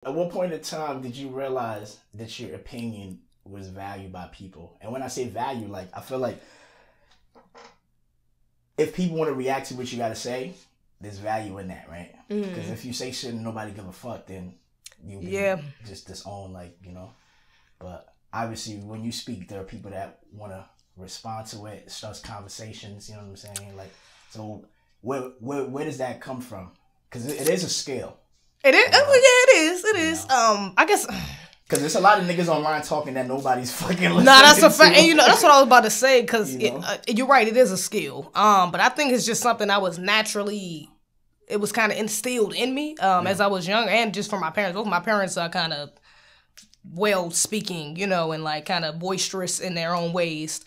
At what point in time did you realize that your opinion was valued by people? And when I say value, like, I feel like if people want to react to what you got to say, there's value in that, right? Because if you say shit and nobody give a fuck, then you just disown, like, you know. But obviously, when you speak, there are people that want to respond to it. It starts conversations, you know what I'm saying? Like, so where does that come from? Because it is a skill. It is. It is. It is. I guess. Because there's a lot of niggas online talking that nobody's fucking listening. Nah, that's a fact. And that's what I was about to say. Because you're right, it is a skill. But I think it's just something I was naturally. It was kind of instilled in me as I was young, and just from my parents. Both my parents are kind of well speaking, you know, and like kind of boisterous in their own ways.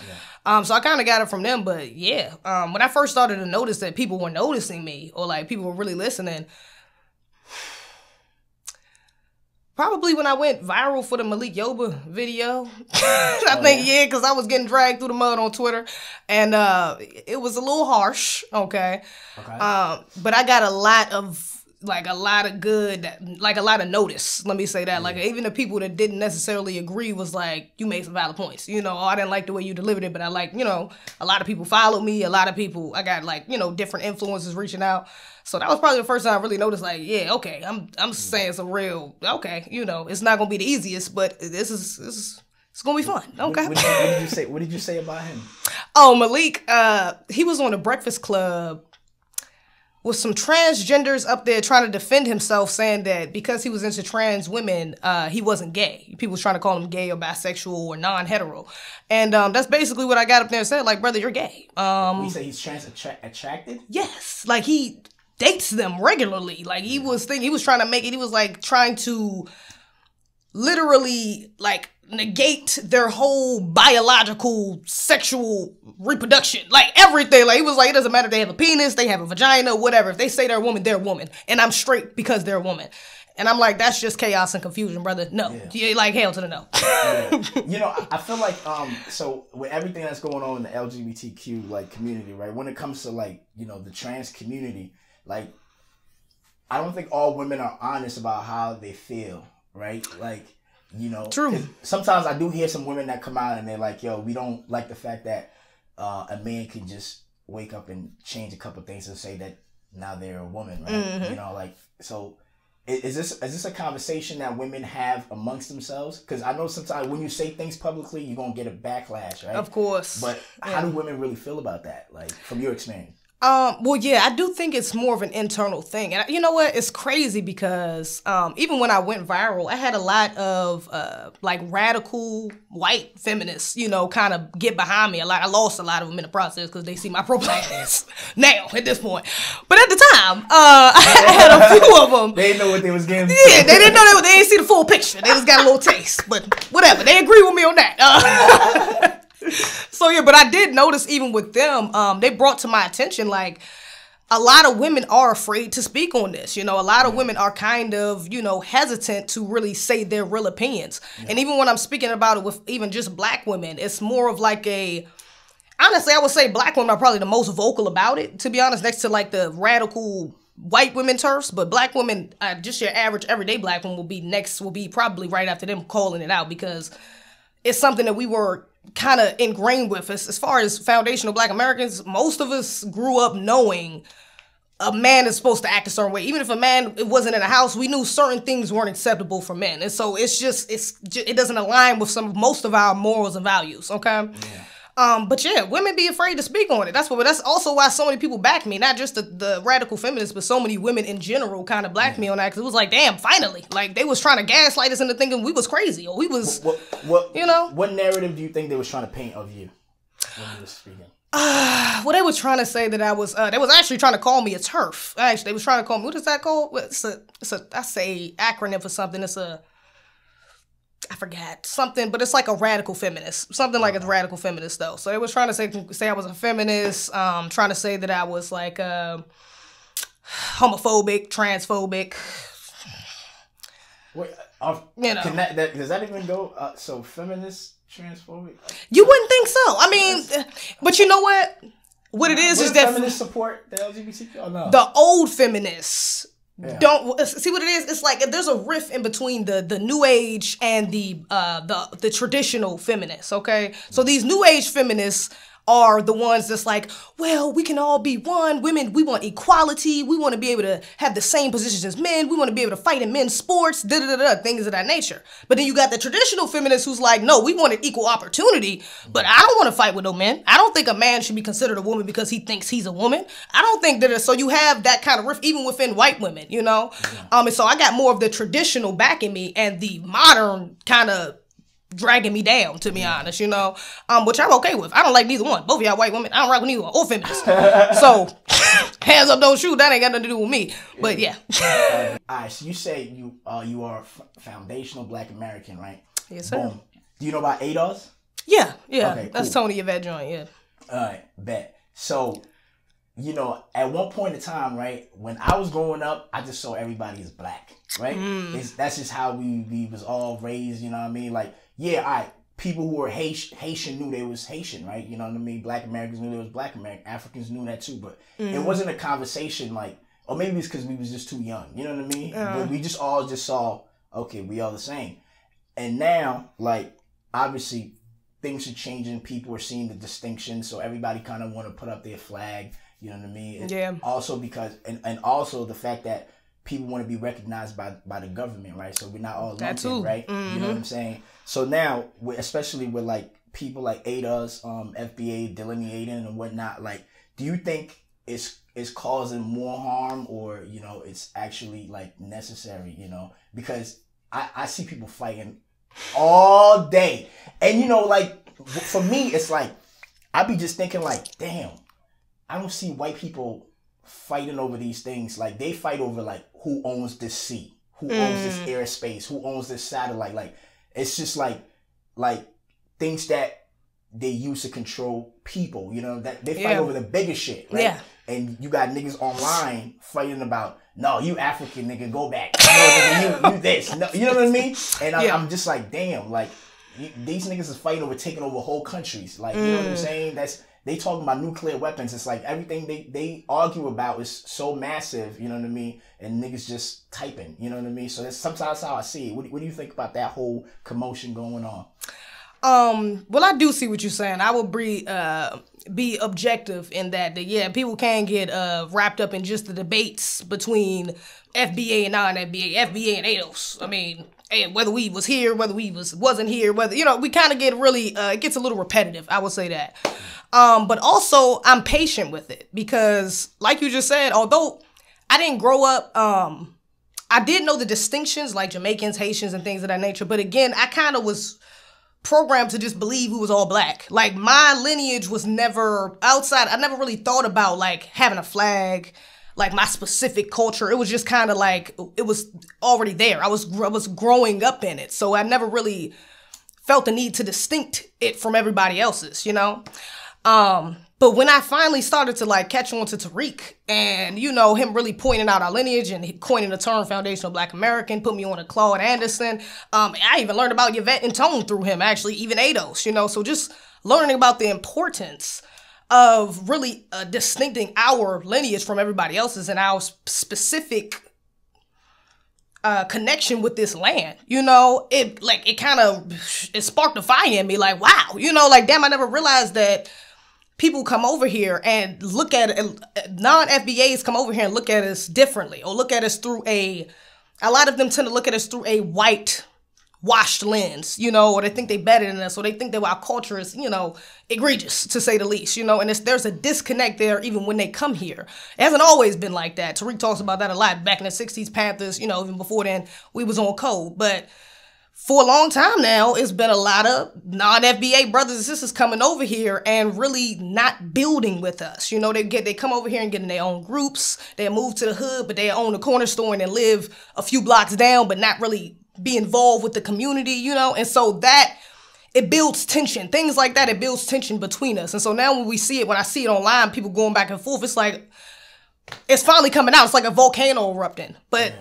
So I kind of got it from them. But yeah, when I first started to notice that people were noticing me, or like people were really listening. Probably when I went viral for the Malik Yoba video. I think, because I was getting dragged through the mud on Twitter. And it was a little harsh, okay? But I got a lot of good, like a lot of notice, let me say that. Like, even the people that didn't necessarily agree was like, you made some valid points. You know, I didn't like the way you delivered it, but I like, you know, a lot of people followed me. A lot of people, I got like, you know, different influencers reaching out. So that was probably the first time I really noticed, like, yeah, okay, I'm saying some real, okay, you know, it's not gonna be the easiest, but it's gonna be fun. Okay. What did you say about him? Oh, Malik, he was on the Breakfast Club with some transgenders up there trying to defend himself, saying that because he was into trans women, he wasn't gay. People was trying to call him gay or bisexual or non-hetero. And that's basically what I got up there and said, like, brother, you're gay. You say he's trans attracted? Yes. Like, he dates them regularly. Like, he was trying to make it, he was like trying to literally like negate their whole biological sexual reproduction, like everything. Like, he was like, it doesn't matter if they have a penis, they have a vagina, whatever. If they say they're a woman, they're a woman, and I'm straight because they're a woman. And I'm like, that's just chaos and confusion, brother. No, you like hell to the no. You know, I feel like so with everything that's going on in the LGBTQ like community, right? When it comes to like, you know, the trans community, like, I don't think all women are honest about how they feel, right? Like, you know, true. Sometimes I do hear some women that come out and they're like, yo, we don't like the fact that a man can just wake up and change a couple things and say that now they're a woman, right? You know, like, so is this a conversation that women have amongst themselves? Because I know sometimes when you say things publicly, you're going to get a backlash, right? Of course. But how do women really feel about that, like, from your experience? Well, yeah, I do think it's more of an internal thing. And you know what? It's crazy because even when I went viral, I had a lot of like radical white feminists, you know, kind of get behind me a lot. I lost a lot of them in the process because they see my profiles now at this point. But at the time, I had a few of them. They didn't know what they was getting. Yeah, they didn't know they didn't see the full picture. They just got a little taste. But whatever, they agree with me on that. So yeah, but I did notice even with them, they brought to my attention, like, a lot of women are afraid to speak on this. You know, a lot of women are kind of, you know, hesitant to really say their real opinions. And even when I'm speaking about it with even just black women, it's more of like honestly, I would say black women are probably the most vocal about it, to be honest, next to like the radical white women turfs. But black women, just your average everyday black woman will be probably right after them calling it out, because it's something that we were kind of ingrained with us. As far as foundational black Americans, most of us grew up knowing a man is supposed to act a certain way. Even if a man wasn't in a house, we knew certain things weren't acceptable for men. And so it doesn't align with most of our morals and values, okay? But yeah, women be afraid to speak on it. That's also why so many people back me, not just the radical feminists, but so many women in general kind of blacked me on that, because it was like, damn, finally. Like, they was trying to gaslight us into thinking we was crazy, or we was, you know? What narrative do you think they was trying to paint of you when you were speaking? Well, they were trying to say that I was, they was actually trying to call me a TERF. Actually, they was trying to call me, what is that called? I say acronym for something. I forgot something, but it's like a radical feminist. Something like a radical feminist, though. So they was trying to say I was a feminist, trying to say that I was like homophobic, transphobic. Wait, you know, does that even go? So feminist, transphobic? You wouldn't think so. I mean, but you know what? What it is that feminists support the LGBTQ? Oh, no. The old feminists don't see what it is. It's like there's a rift in between the new age and the traditional feminists. Okay, so these new age feminists are the ones that's like, well, we can all be one. Women, we want equality. We want to be able to have the same positions as men. We want to be able to fight in men's sports, things of that nature. But then you got the traditional feminists who's like, no, we wanted equal opportunity, but I don't want to fight with no men. I don't think a man should be considered a woman because he thinks he's a woman. I don't think that. So you have that kind of rift even within white women, you know? And so I got more of the traditional backing me and the modern kind of dragging me down, to be honest, you know, which I'm okay with. I don't like neither one. Both of y'all white women, I don't rock with neither one, or feminists. So, hands up, don't shoot. That ain't got nothing to do with me. But yeah. All right, so you say you are a foundational Black American, right? Yes, sir. Boom. Do you know about ADOS? Yeah. Okay, cool. That's Tony Yvette joint, yeah. All right, bet. So, you know, at one point in time, right, when I was growing up, I just saw everybody as Black, right? That's just how we was all raised, you know what I mean? Like, yeah, people who were Haitian knew they was Haitian, right? You know what I mean? Black Americans knew they was Black American. Africans knew that too, but it wasn't a conversation like, or maybe it's because we was just too young. You know what I mean? But we just all saw, okay, we all the same. And now, like, obviously, things are changing. People are seeing the distinction, so everybody kind of want to put up their flag. You know what I mean? Yeah. Also because, and also the fact that people want to be recognized by the government, right? So we're not all lumped in, right? You know what I'm saying? So now, especially with like people like ADOS, FBA delineating and whatnot, like, do you think it's causing more harm, or, you know, it's actually like necessary, you know? Because I see people fighting all day. And, you know, like, for me, it's like, I be just thinking like, damn, I don't see white people fighting over these things. Like, they fight over like who owns this sea, who owns this airspace, who owns this satellite. Like, it's just like things that they use to control people, you know, that they fight over the bigger shit, right? Yeah. And you got niggas online fighting about, no, you African nigga, go back. No, nigga, you this. No, you know what I mean? And I'm just like, damn, like, these niggas is fighting over taking over whole countries. Like, you know what I'm saying? They talking about nuclear weapons. It's like everything they argue about is so massive, you know what I mean? And niggas just typing, you know what I mean? So that's sometimes how I see it. What do you think about that whole commotion going on? Well, I do see what you're saying. I will be objective in that, yeah, people can get wrapped up in just the debates between FBA and non-FBA, FBA and ADOS. I mean, and whether we was here, whether we wasn't here, whether, you know, we kind of get really, it gets a little repetitive, I would say that. But also, I'm patient with it because, like you just said, although I didn't grow up, I did know the distinctions, like Jamaicans, Haitians, and things of that nature. But again, I kind of was programmed to just believe we was all Black. Like, my lineage was never outside. I never really thought about, like, having a flag, like my specific culture. It was just kind of like, it was already there. I was growing up in it. So I never really felt the need to distinct it from everybody else's, you know? But when I finally started to like catch on to Tariq and, you know, him really pointing out our lineage and coining the term foundational Black American, put me on a Claude Anderson. I even learned about Yvette and Tone through him, actually, even ADOS, you know, so just learning about the importance of really distincting our lineage from everybody else's and our specific connection with this land, you know, it sparked a fire in me, like, wow, you know, like, damn, I never realized that people come over here and look at it, non-FBAs come over here and look at us differently, or look at us through a lot of them tend to look at us through a white washed lens, you know, or they think they better than us, or they think that our culture is, you know, egregious, to say the least, you know, and there's a disconnect there even when they come here. It hasn't always been like that. Tariq talks about that a lot. Back in the 60s, Panthers, you know, even before then, we was on code. But for a long time now, it's been a lot of non-FBA brothers and sisters coming over here and really not building with us. You know, they come over here and get in their own groups. They move to the hood, but they own a corner store and they live a few blocks down, but not really be involved with the community, you know? And so that, it builds tension. Things like that, it builds tension between us. And so now when I see it online, people going back and forth, it's like, it's finally coming out. It's like a volcano erupting. But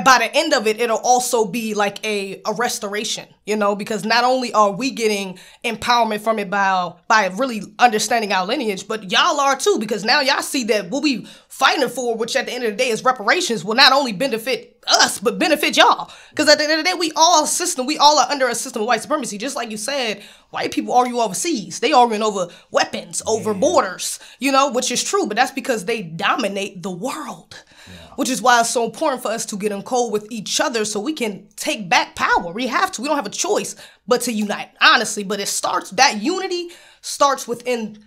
by the end of it, it'll also be like a restoration, you know, because not only are we getting empowerment from it by really understanding our lineage, but y'all are too, because now y'all see that what we fighting for, which at the end of the day is reparations, will not only benefit us, but benefit y'all. Because at the end of the day, we all are under a system of white supremacy. Just like you said, white people argue overseas. They arguing over weapons, over borders, which is true. But that's because they dominate the world. Yeah. Which is why it's so important for us to get in code with each other so we can take back power. We have to. We don't have a choice but to unite, honestly. But that unity starts within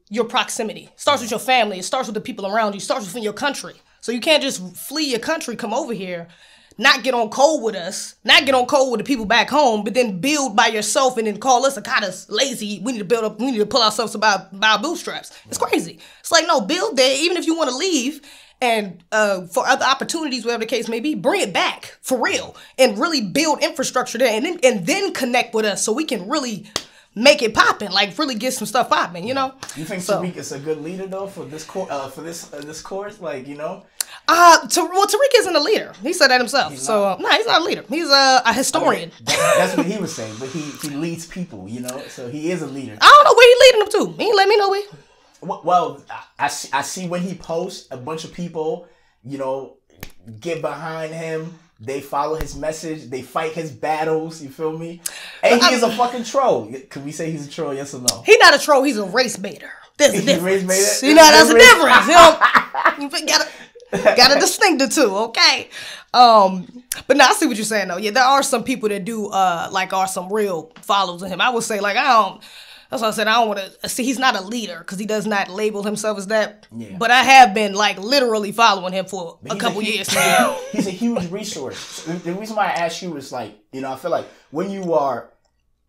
your proximity. It starts with your family. It starts with the people around you. It starts within your country. So you can't just flee your country, come over here, not get on code with us, not get on code with the people back home, but then build by yourself and then call us a kind of lazy. We need to build up. We need to pull ourselves by our bootstraps. It's crazy. It's like, no, build there. Even if you want to leave and for other opportunities, whatever the case may be, bring it back for real and really build infrastructure there and then connect with us so we can really make it popping, like really get some stuff popping, You think Tariq is a good leader though for this course? Tariq isn't a leader. He said that himself. He's not a leader. He's a historian. That's what he was saying. But he leads people, So he is a leader. I don't know where he leading them to. He ain't let me know where. Well, I see when he posts, a bunch of people, get behind him. They follow his message. They fight his battles. You feel me? And he is a fucking troll. Can we say he's a troll? Yes or no? He's not a troll. He's a race baiter. There's a difference. Race baiter? That's a difference. You gotta distinct the two, okay? But no, I see what you're saying though. Yeah, there are some people that do are some real followers of him. I would say that's why I said I don't want to see. He's not a leader because he does not label himself as that. Yeah. But I have been literally following him for a couple years now. He's a huge resource. The reason why I asked you is I feel like when you are,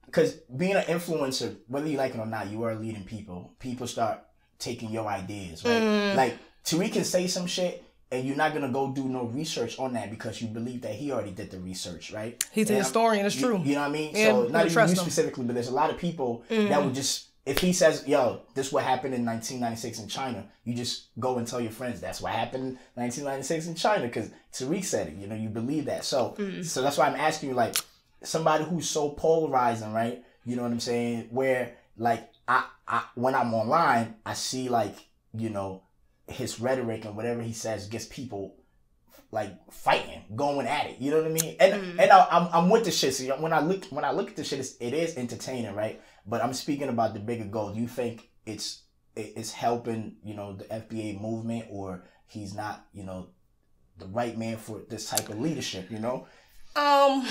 because being an influencer, whether you like it or not, you are leading people. People start taking your ideas, right? Like Tariq can say some shit. And you're not going to go do no research on that because you believe that he already did the research, right? He's a historian, it's true. You know what I mean? Yeah, so not even you specifically, but there's a lot of people that would just, if he says, yo, this what happened in 1996 in China, you just go and tell your friends that's what happened in 1996 in China because Tariq said it, you believe that. So that's why I'm asking you, somebody who's so polarizing, right? You know what I'm saying? Where, I when I'm online, I see, his rhetoric and whatever he says gets people fighting, going at it. You know what I mean? And I'm with the shit. So when I look at the shit, it is entertaining, right? But I'm speaking about the bigger goal. Do you think it's helping the FBA movement, or he's not the right man for this type of leadership? I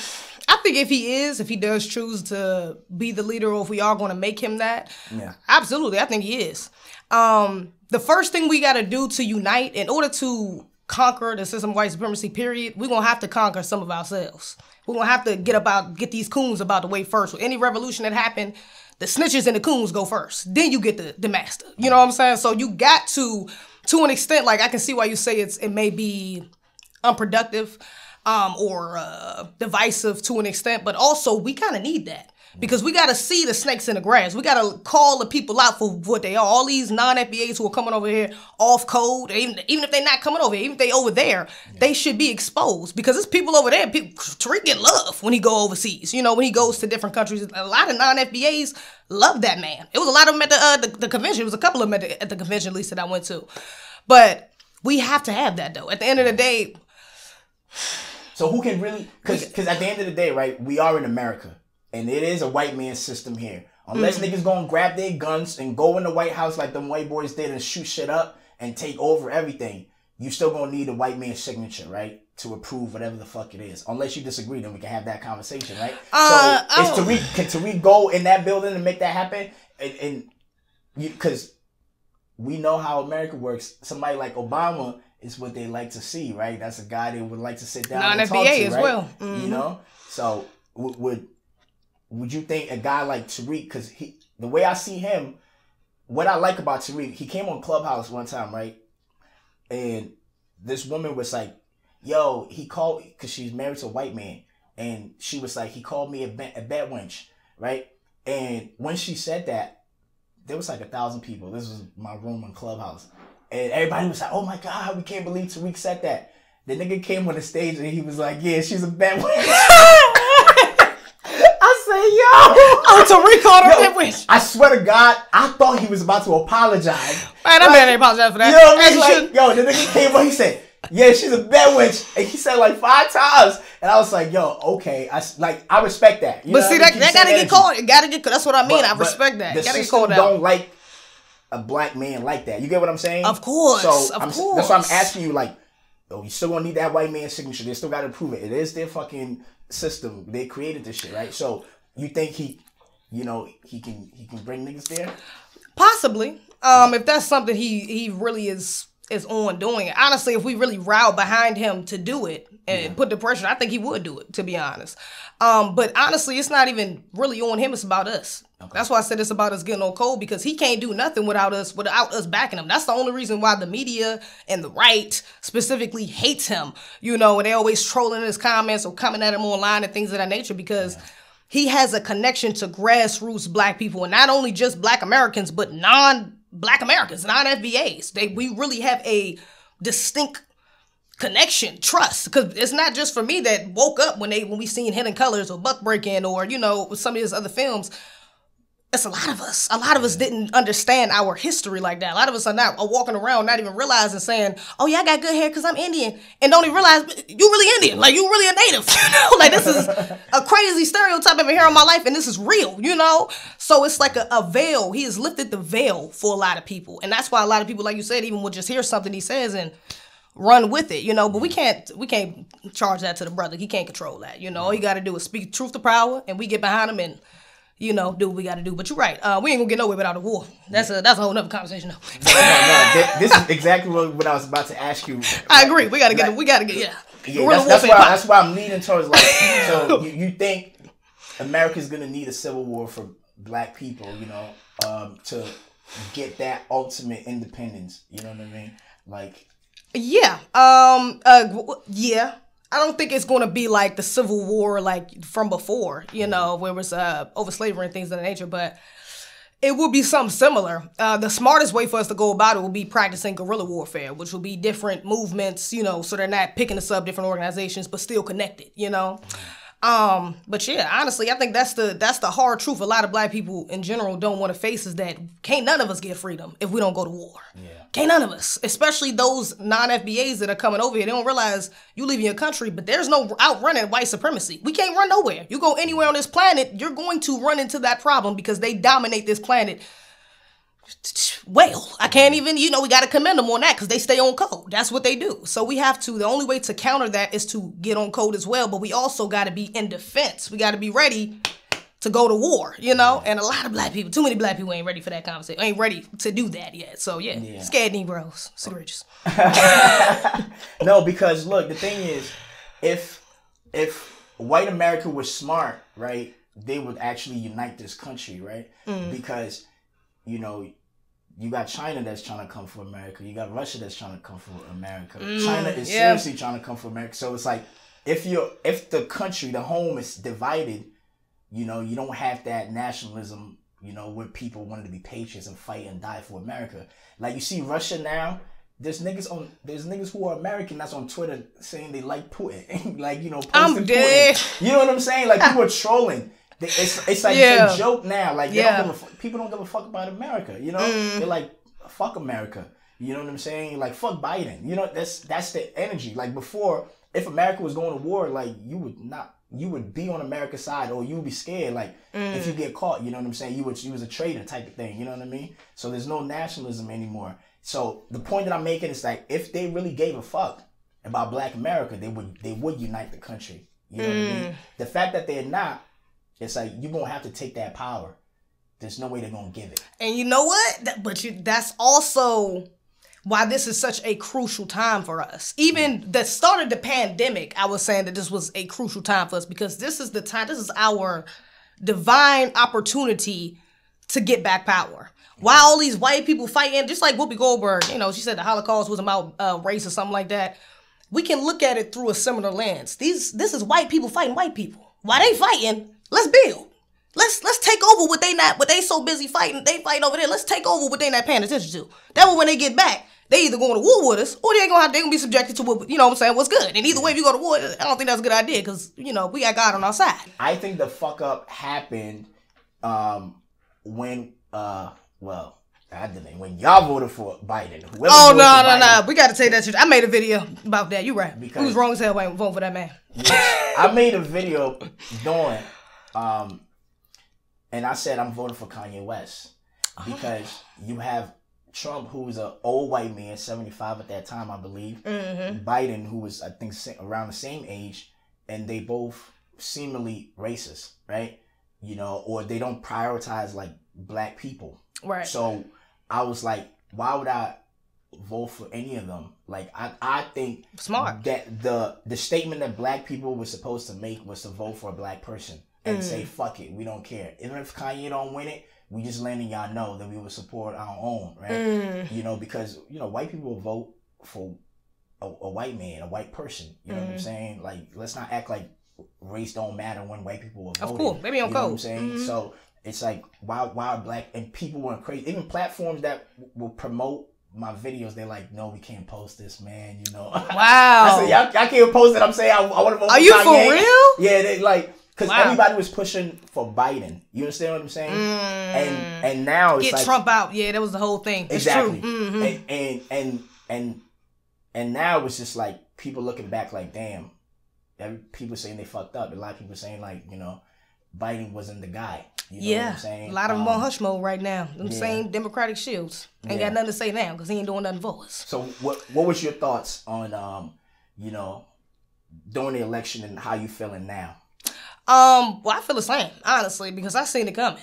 think if he does choose to be the leader, or if we are going to make him that, absolutely, I think he is. The first thing we got to do to unite, in order to conquer the system of white supremacy, period, we're going to have to conquer some of ourselves. We're going to have to get these coons about the way first. With any revolution that happened, the snitches and the coons go first. Then you get the master. You know what I'm saying? So you got to an extent, I can see why you say it may be unproductive or divisive to an extent, but also we kind of need that. Because we got to see the snakes in the grass. We got to call the people out for what they are. All these non-FBAs who are coming over here off code, even if they're not coming over here, even if they over there, they should be exposed. Because there's people over there, Tariq get love when he go overseas. When he goes to different countries. A lot of non-FBAs love that man. It was a lot of them at the convention. It was a couple of them at the convention, at least, that I went to. But we have to have that, though. At the end of the day. So who can really... Because at the end of the day, right, we are in America. And it is a white man system here. Unless niggas gonna grab their guns and go in the White House like them white boys did and shoot shit up and take over everything, you still gonna need a white man's signature, right? To approve whatever the fuck it is. Unless you disagree, then we can have that conversation, right? So can Tariq go in that building and make that happen? Because we know how America works. Somebody like Obama is what they like to see, right? That's a guy they would like to sit down and talk to, as right? well. So would you think a guy like Tariq, because the way I see him, what I like about Tariq, he came on Clubhouse one time, right? And this woman was like, yo, he called, because she's married to a white man, and she was like, he called me a bad wench, right? And when she said that, there was 1,000 people. This was my room on Clubhouse. And everybody was like, oh my God, we can't believe Tariq said that. The nigga came on the stage and he was like, yeah, she's a bad wench. I said, yo. Oh, Tariq called her that witch. I swear to God, I thought he was about to apologize. Man, that man ain't apologize for that. You know what I mean? Like, yo, the nigga came on, he said, yeah, she's a bad witch. And he said like 5 times. And I was like, yo, okay. I respect that. You but see, that gotta get called. It gotta get, that's what I mean. I respect that. The system don't like a black man like that. You get what I'm saying? Of course. So that's why I'm asking you, like, oh, you still gonna need that white man's signature. They still gotta prove it. It is their fucking system. They created this shit, right? So you think he can bring niggas there? Possibly. If that's something he really is on doing it. Honestly, if we really rallied behind him to do it and put the pressure, I think he would do it, to be honest. But honestly, it's not even really on him. It's about us. Okay. That's why I said it's about us getting on code, because he can't do nothing without us backing him. That's the only reason why the media and the right specifically hates him, you know, and they always trolling in his comments or coming at him online and things of that nature, because he has a connection to grassroots black people, and not only just black Americans, but non-black Americans, non-FBAs. We really have a distinct connection, trust, because it's not just for me that woke up when we seen Hidden Colors or Buck Breaking or, you know, some of his other films. It's a lot of us. A lot of us didn't understand our history like that. A lot of us are walking around not even realizing, saying, oh yeah, I got good hair because I'm Indian, and don't even realize you really Indian, like you really a native, you know? Like, this is a crazy stereotype I've been hearing in my life, and this is real, you know? So it's like a veil. He has lifted the veil for a lot of people, and that's why a lot of people, like you said, even will just hear something he says and run with it, you know? But we can't charge that to the brother. He can't control that, you know? All you got to do is speak truth to power, and we get behind him and, you know, do what we got to do. But you're right. We ain't gonna get nowhere without a war. That's a whole nother conversation, though. No. This is exactly what I was about to ask you. I agree. We gotta get. Yeah. That's why I'm leaning towards, like. So you think America's gonna need a civil war for black people, you know, to get that ultimate independence? You know what I mean? Like. Yeah. Yeah. I don't think it's going to be like the Civil War, like from before, you know, where it was over slavery and things of that nature, but it will be something similar. The smartest way for us to go about it will be practicing guerrilla warfare, which will be different movements, you know, so they're not picking us up, different organizations, but still connected, you know. But yeah, honestly, I think that's the hard truth a lot of black people in general don't want to face, is that can't none of us get freedom if we don't go to war. Yeah. Can't none of us, especially those non-FBAs that are coming over here. They don't realize you leaving your country, but there's no outrunning white supremacy. We can't run nowhere. You go anywhere on this planet, you're going to run into that problem because they dominate this planet. Well, I can't even, you know, we got to commend them on that because they stay on code. That's what they do. So we have to, the only way to counter that is to get on code as well. But we also got to be in defense. We got to be ready to go to war, you know? And a lot of black people, too many black people ain't ready for that conversation, ain't ready to do that yet. So yeah. Scared Negroes, cigarettes. No, because look, the thing is, if white America was smart, right, they would actually unite this country, right? Because, you know, you got China that's trying to come for America. You got Russia that's trying to come for America. China is seriously trying to come for America. So it's like, if the country, the home is divided, you know, you don't have that nationalism, you know, where people wanted to be patriots and fight and die for America. Like, you see Russia now, there's niggas who are American that's on Twitter saying they like Putin. Like, you know, I'm dead. Putin. You know what I'm saying? Like, people are trolling. It's like a joke now. Like, people don't give a fuck about America. You know, they're like, fuck America. You know what I'm saying? Like, fuck Biden. You know, that's the energy. Like, before, if America was going to war, like, you would be on America's side, or you would be scared. Like, if you get caught, you know what I'm saying? You was a traitor type of thing. You know what I mean? So there's no nationalism anymore. So the point that I'm making is, like, if they really gave a fuck about Black America, they would unite the country. You know what I mean? The fact that they're not, it's like, you're going to have to take that power. There's no way they're going to give it. And you know what? That's also why this is such a crucial time for us. Even the start of the pandemic, I was saying that this was a crucial time for us, because this is the time, this is our divine opportunity to get back power. Why all these white people fighting, just like Whoopi Goldberg, you know, she said the Holocaust was about race or something like that. We can look at it through a similar lens. This is white people fighting white people. Why they fighting? Let's build. Let's take over what they so busy fighting. They fight over there. Let's take over what they not paying attention to. That way when they get back, they either going to war with us or they gonna be subjected to what, you know what I'm saying, what's good. And either way, if you go to war, I don't think that's a good idea because, you know, we got God on our side. I think the fuck up happened when when y'all voted for Biden. No. We got to take that shit. I made a video about that. You right. Because who's wrong as hell ain't voting for that man. Yeah, I made a video doing, and I said I'm voting for Kanye West because you have Trump, who was an old white man, 75 at that time, I believe. Mm-hmm. Biden, who was, I think, around the same age, and they both seemingly racist, right? You know, or they don't prioritize like black people. Right. So I was like, why would I vote for any of them? Like, I think smart that the statement that black people were supposed to make was to vote for a black person and say, fuck it, we don't care. Even if Kanye don't win it, we just letting y'all know that we would support our own, right? You know, because, you know, white people will vote for a white man, a white person. You know what I'm saying? Like, let's not act like race don't matter when white people will vote. Of course, maybe on code. You know what I'm saying? So it's like, why black, and people went crazy. Even platforms that will promote my videos, they're like, no, we can't post this, man, you know? Wow. I said, y'all can't post it. I'm saying I want to vote for Kanye. Are you for real? Yeah, they like, because everybody was pushing for Biden. You understand what I'm saying? And now it's get like, Trump out. Yeah, that was the whole thing. Exactly. It's true. Mm-hmm. And now it's just like people looking back like, damn, people saying they fucked up. A lot of people saying like, you know, Biden wasn't the guy. You know what I'm saying? A lot of them on hush mode right now. Them same Democratic shields ain't got nothing to say now because he ain't doing nothing for us. So what was your thoughts on you know, during the election and how you feeling now? Well, I feel the same, honestly, because I seen it coming.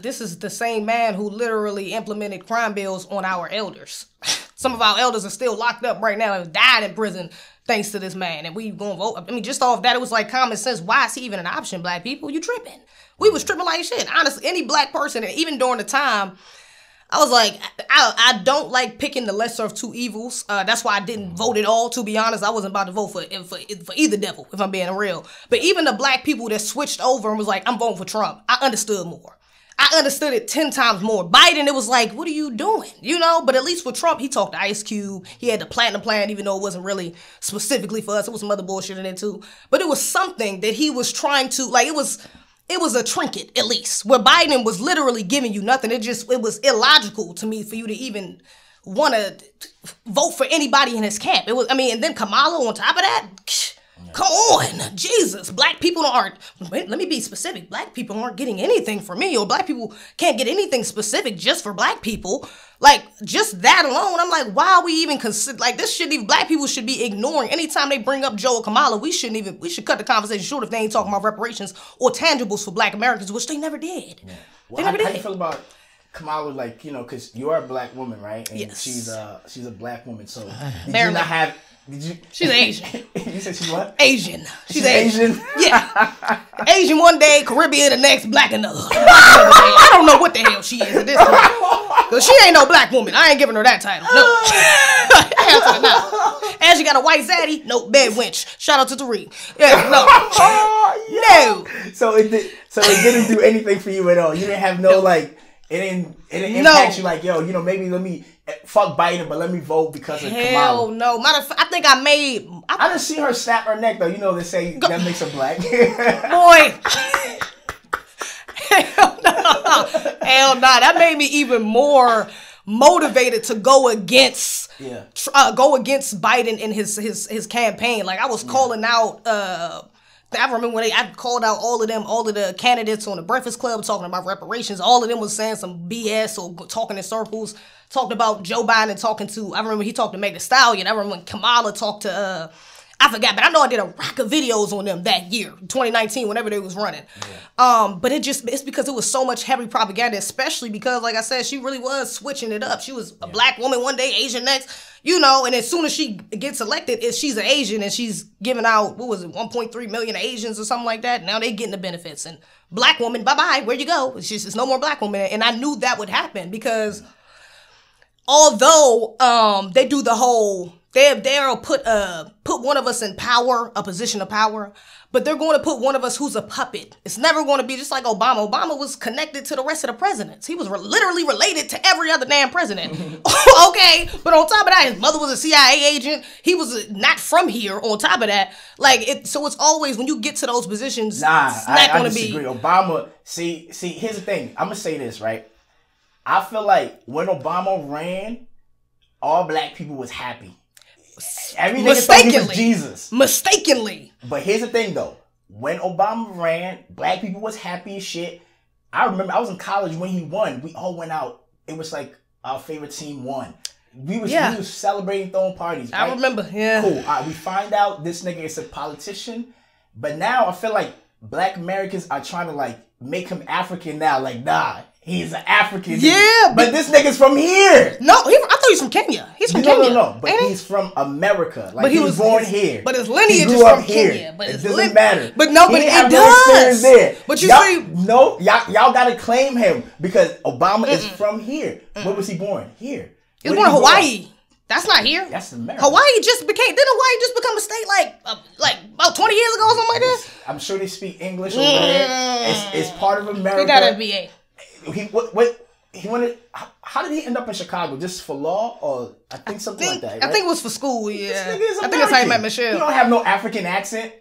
This is the same man who literally implemented crime bills on our elders. Some of our elders are still locked up right now and died in prison thanks to this man. And we gonna vote. I mean, just off that, it was like common sense. Why is he even an option, black people? You tripping. We was tripping like shit. Honestly, any black person, and even during the time, I was like, I don't like picking the lesser of two evils. That's why I didn't vote at all, to be honest. I wasn't about to vote for either devil, if I'm being real. But even the black people that switched over and was like, I'm voting for Trump, I understood more. I understood it 10 times more. Biden, it was like, what are you doing? You know, but at least with Trump, he talked to Ice Cube. He had the platinum plan, even though it wasn't really specifically for us. It was some other bullshit in it too. But it was something that he was trying to, like, it was a trinket, at least. Where Biden was literally giving you nothing. It was illogical to me for you to even want to vote for anybody in his camp. And then Kamala on top of that, come on, Jesus. Black people let me be specific. Black people aren't getting anything from me, or black people can't get anything specific just for black people. Like, just that alone, I'm like, why are we even consider, like, this shouldn't even, black people should be ignoring. Anytime they bring up Joe or Kamala, we should cut the conversation short if they ain't talking about reparations or tangibles for black Americans, which they never did. Yeah. Well, how do you feel about Kamala, like, you know, because you are a black woman, right? And yes. She's a black woman, so did you not have... She's Asian. You said she's what? Asian. She's Asian? Yeah. Asian one day, Caribbean the next, black another. I don't know what the hell she is at this point. Because she ain't no black woman. I ain't giving her that title. No. Answer no. And she got a white zaddy. No, bad wench. Shout out to Tariq. Yeah, no. No. So it didn't do anything for you at all. You didn't have no, like, it didn't impact you like, yo, you know, maybe let me fuck Biden, but let me vote because of Kamala. Hell no. Matter of fact, I think I didn't see her snap her neck, though. You know, they say that makes her black. Boy. Hell no. Hell no. That made me even more motivated to go against Biden in his campaign. Like, I was calling out I remember when I called out all of the candidates on the Breakfast Club talking about reparations. All of them was saying some BS or talking in circles, talking about Joe Biden I remember he talked to Meg Thee Stallion. I remember when Kamala talked to, I forgot, but I know I did a rack of videos on them that year, 2019, whenever they was running. Yeah. But it's because it was so much heavy propaganda, especially because, like I said, she really was switching it up. She was a black woman one day, Asian next. You know, and as soon as she gets elected, she's an Asian and she's giving out, 1.3 million Asians or something like that. Now they getting the benefits. And black woman, bye-bye, where you go? It's no more black woman. And I knew that would happen because although they do the whole, they'll put one of us in power, a position of power, but they're going to put one of us who's a puppet. It's never going to be just like Obama. Obama was connected to the rest of the presidents. He was literally related to every other damn president. Okay, but on top of that, his mother was a CIA agent. He was not from here. On top of that, so it's always when you get to those positions, it's not going to be. Obama. See, here's the thing. I'm gonna say this, right? I feel like when Obama ran, all black people was happy. Every nigga thought he was Jesus. Mistakenly. But here's the thing, though. When Obama ran, black people was happy as shit. I remember I was in college when he won. We all went out. It was like our favorite team won. We was celebrating, throwing parties. Right? I remember, yeah. Cool. We find out this nigga is a politician. But now I feel like black Americans are trying to like make him African now. Like, nah. He's an African. Yeah. But this nigga's from here. No, I thought he was from Kenya. He's from Kenya. No. But he's from America. Like, he was born here. But his lineage is from Kenya. But it doesn't matter. But no, but it does. There. But you see. No, y'all got to claim him because Obama is from here. Where was he born? Here. He was born in Hawaii. That's not here. That's America. Didn't Hawaii just become a state like about 20 years ago or something like that? I'm sure they speak English over there. It's part of America. They got FBA. He wanted. How did he end up in Chicago? Just for law, or I think something like that. Right? I think it was for school. Yeah, I think that's how he met Michelle. He don't have no African accent.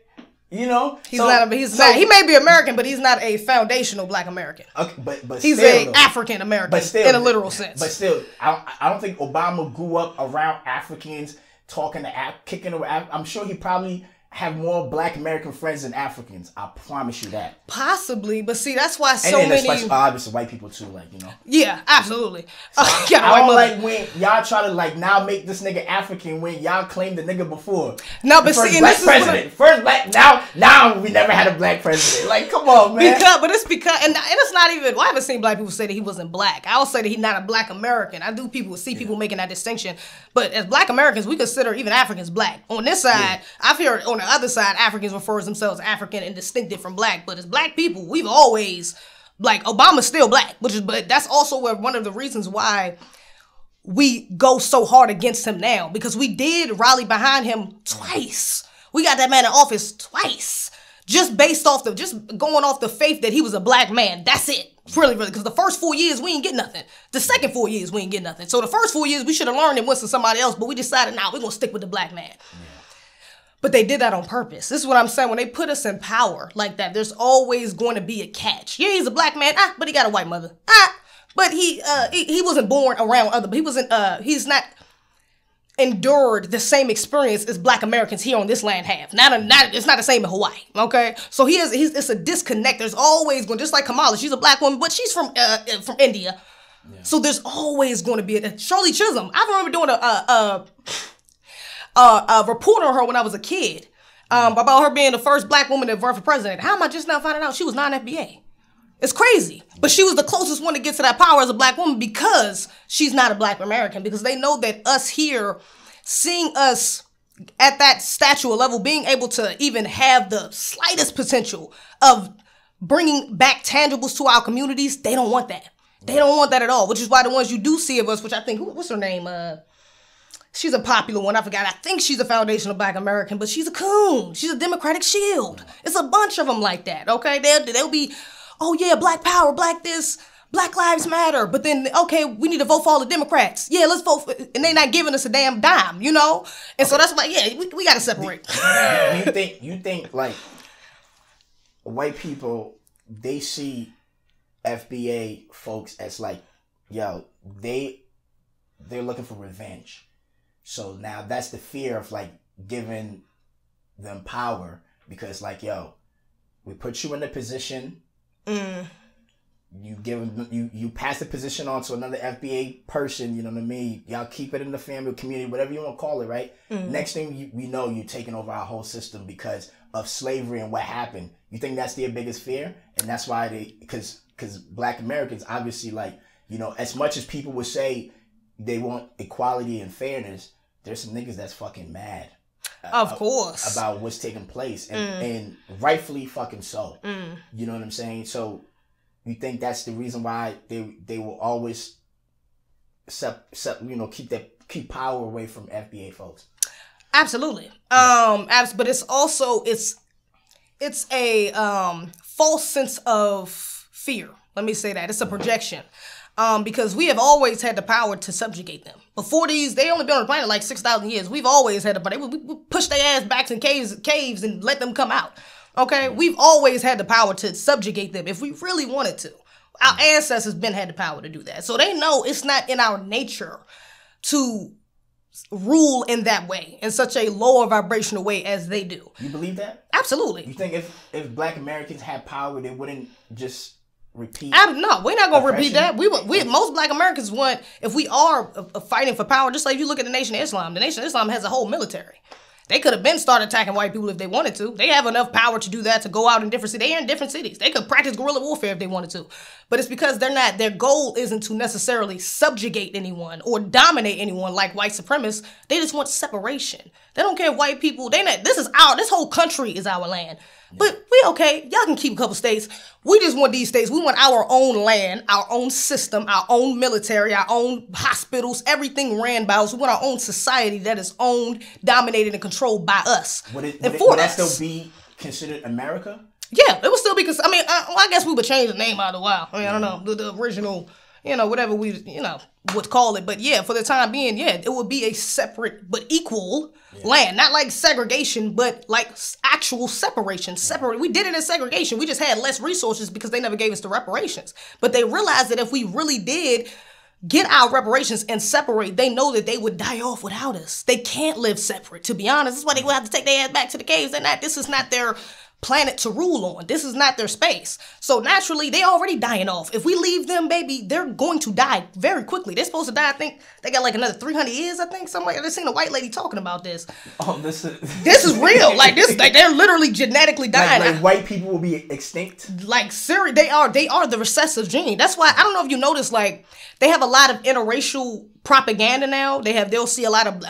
You know, he's not. He may be American, but he's not a foundational Black American. Okay, but he's still, African American, but still, in a literal sense. But still, I don't think Obama grew up around Africans kicking around. I'm sure he probably have more Black American friends than Africans. I promise you that. Possibly, but see, that's why especially obviously white people too, like, you know. Yeah, absolutely. So I don't like when y'all try to like now make this nigga African when y'all claimed the nigga before. No, but see, Black president, first Black. Now we never had a Black president. Like, come on, man. But it's because, and it's not even. Well, I haven't seen Black people say that he wasn't Black. I will say that he's not a Black American. I do people making that distinction, but as Black Americans, we consider even Africans Black. On this side, I've heard on the other side, Africans refers themselves African and distinctive from Black. But as Black people, we've always, like, Obama's still Black, but that's also one of the reasons why we go so hard against him now, because we did rally behind him twice. We got that man in office twice, just going off the faith that he was a Black man. That's it. Really, because the first 4 years, we ain't get nothing. The second 4 years, we ain't get nothing. So the first 4 years, we should have weren't and went to somebody else, but we decided, we're going to stick with the Black man. Yeah. But they did that on purpose. This is what I'm saying. When they put us in power like that, there's always going to be a catch. Yeah, he's a Black man. But he got a white mother. But he wasn't born around other. He's not endured the same experience as Black Americans here on this land have. It's not the same in Hawaii. Okay, so it's a disconnect. There's always going, just like Kamala. She's a Black woman, but she's from India. Yeah. So there's always going to be Shirley Chisholm. I remember doing a report on her when I was a kid, about her being the first Black woman to run for president. How am I just now finding out she was non-FBA? It's crazy. But she was the closest one to get to that power as a Black woman because she's not a Black American, because they know that us here, seeing us at that stature level, being able to even have the slightest potential of bringing back tangibles to our communities, they don't want that. They don't want that at all, which is why the ones you do see of us, which I think, what's her name? She's a popular one. I forgot. I think she's a foundational Black American, but she's a coon. She's a Democratic Shield. It's a bunch of them like that, okay? They'll be, oh yeah, Black power, Black this, Black Lives Matter. But then, okay, we need to vote for all the Democrats. Yeah, let's vote for, and they're not giving us a damn dime, you know? And so that's why, we got to separate. You think like white people, they see FBA folks as like, yo, they're looking for revenge. So now that's the fear of like giving them power, because like, yo, we put you in a position, you pass the position on to another FBA person, you know what I mean? Y'all keep it in the family, community, whatever you want to call it, right? Next thing we know, you're taking over our whole system because of slavery and what happened. You think that's their biggest fear? And that's why because Black Americans, obviously, like, you know, as much as people would say they want equality and fairness, there's some niggas that's fucking mad. Of course. About what's taking place. And rightfully fucking so. You know what I'm saying? So you think that's the reason why they will always keep power away from FBA folks? Absolutely. But it's also, it's a false sense of fear. Let me say that. It's a projection. Because we have always had the power to subjugate them. Before these, they only been on the planet like 6,000 years. We've always had the power. We push their ass back in caves and let them come out. Okay? We've always had the power to subjugate them if we really wanted to. Our ancestors had the power to do that. So they know it's not in our nature to rule in that way, in such a lower vibrational way as they do. You believe that? Absolutely. You think if Black Americans had power, they wouldn't just repeat? No, we're not gonna repeat that. We most Black Americans want, if we are fighting for power, just like you look at the Nation of Islam. The Nation of Islam has a whole military. They could have been started attacking white people if they wanted to. They have enough power to do that, to go out in different cities. They're in different cities. They could practice guerrilla warfare if they wanted to. But it's because their goal isn't to necessarily subjugate anyone or dominate anyone like white supremacists. They just want separation. They don't care if white people, this whole country is our land. But we okay. Y'all can keep a couple states. We just want these states. We want our own land, our own system, our own military, our own hospitals, everything ran by us. We want our own society that is owned, dominated, and controlled by us. Would that still be considered America? Yeah, it would still be, because, I guess we would change the name out of a while. I don't know, the original, whatever we, would call it. But yeah, for the time being, it would be a separate but equal land. Not like segregation, but like actual separation. Separate. We did it in segregation. We just had less resources because they never gave us the reparations. But they realized that if we really did get our reparations and separate, they know that they would die off without us. They can't live separate, to be honest. That's why they would have to take their ass back to the caves. This is not their planet to rule on. This is not their space. So naturally, they already dying off. If we leave them, baby, they're going to die very quickly. They're supposed to die, I think, they got like another 300 years, I think. Somebody, I've seen a white lady talking about this. Oh, this is real. Like they're literally genetically dying. Like white people will be extinct? Like, seriously, they are the recessive gene. That's why, I don't know if you noticed, like, they have a lot of interracial propaganda now. They'll see a lot of,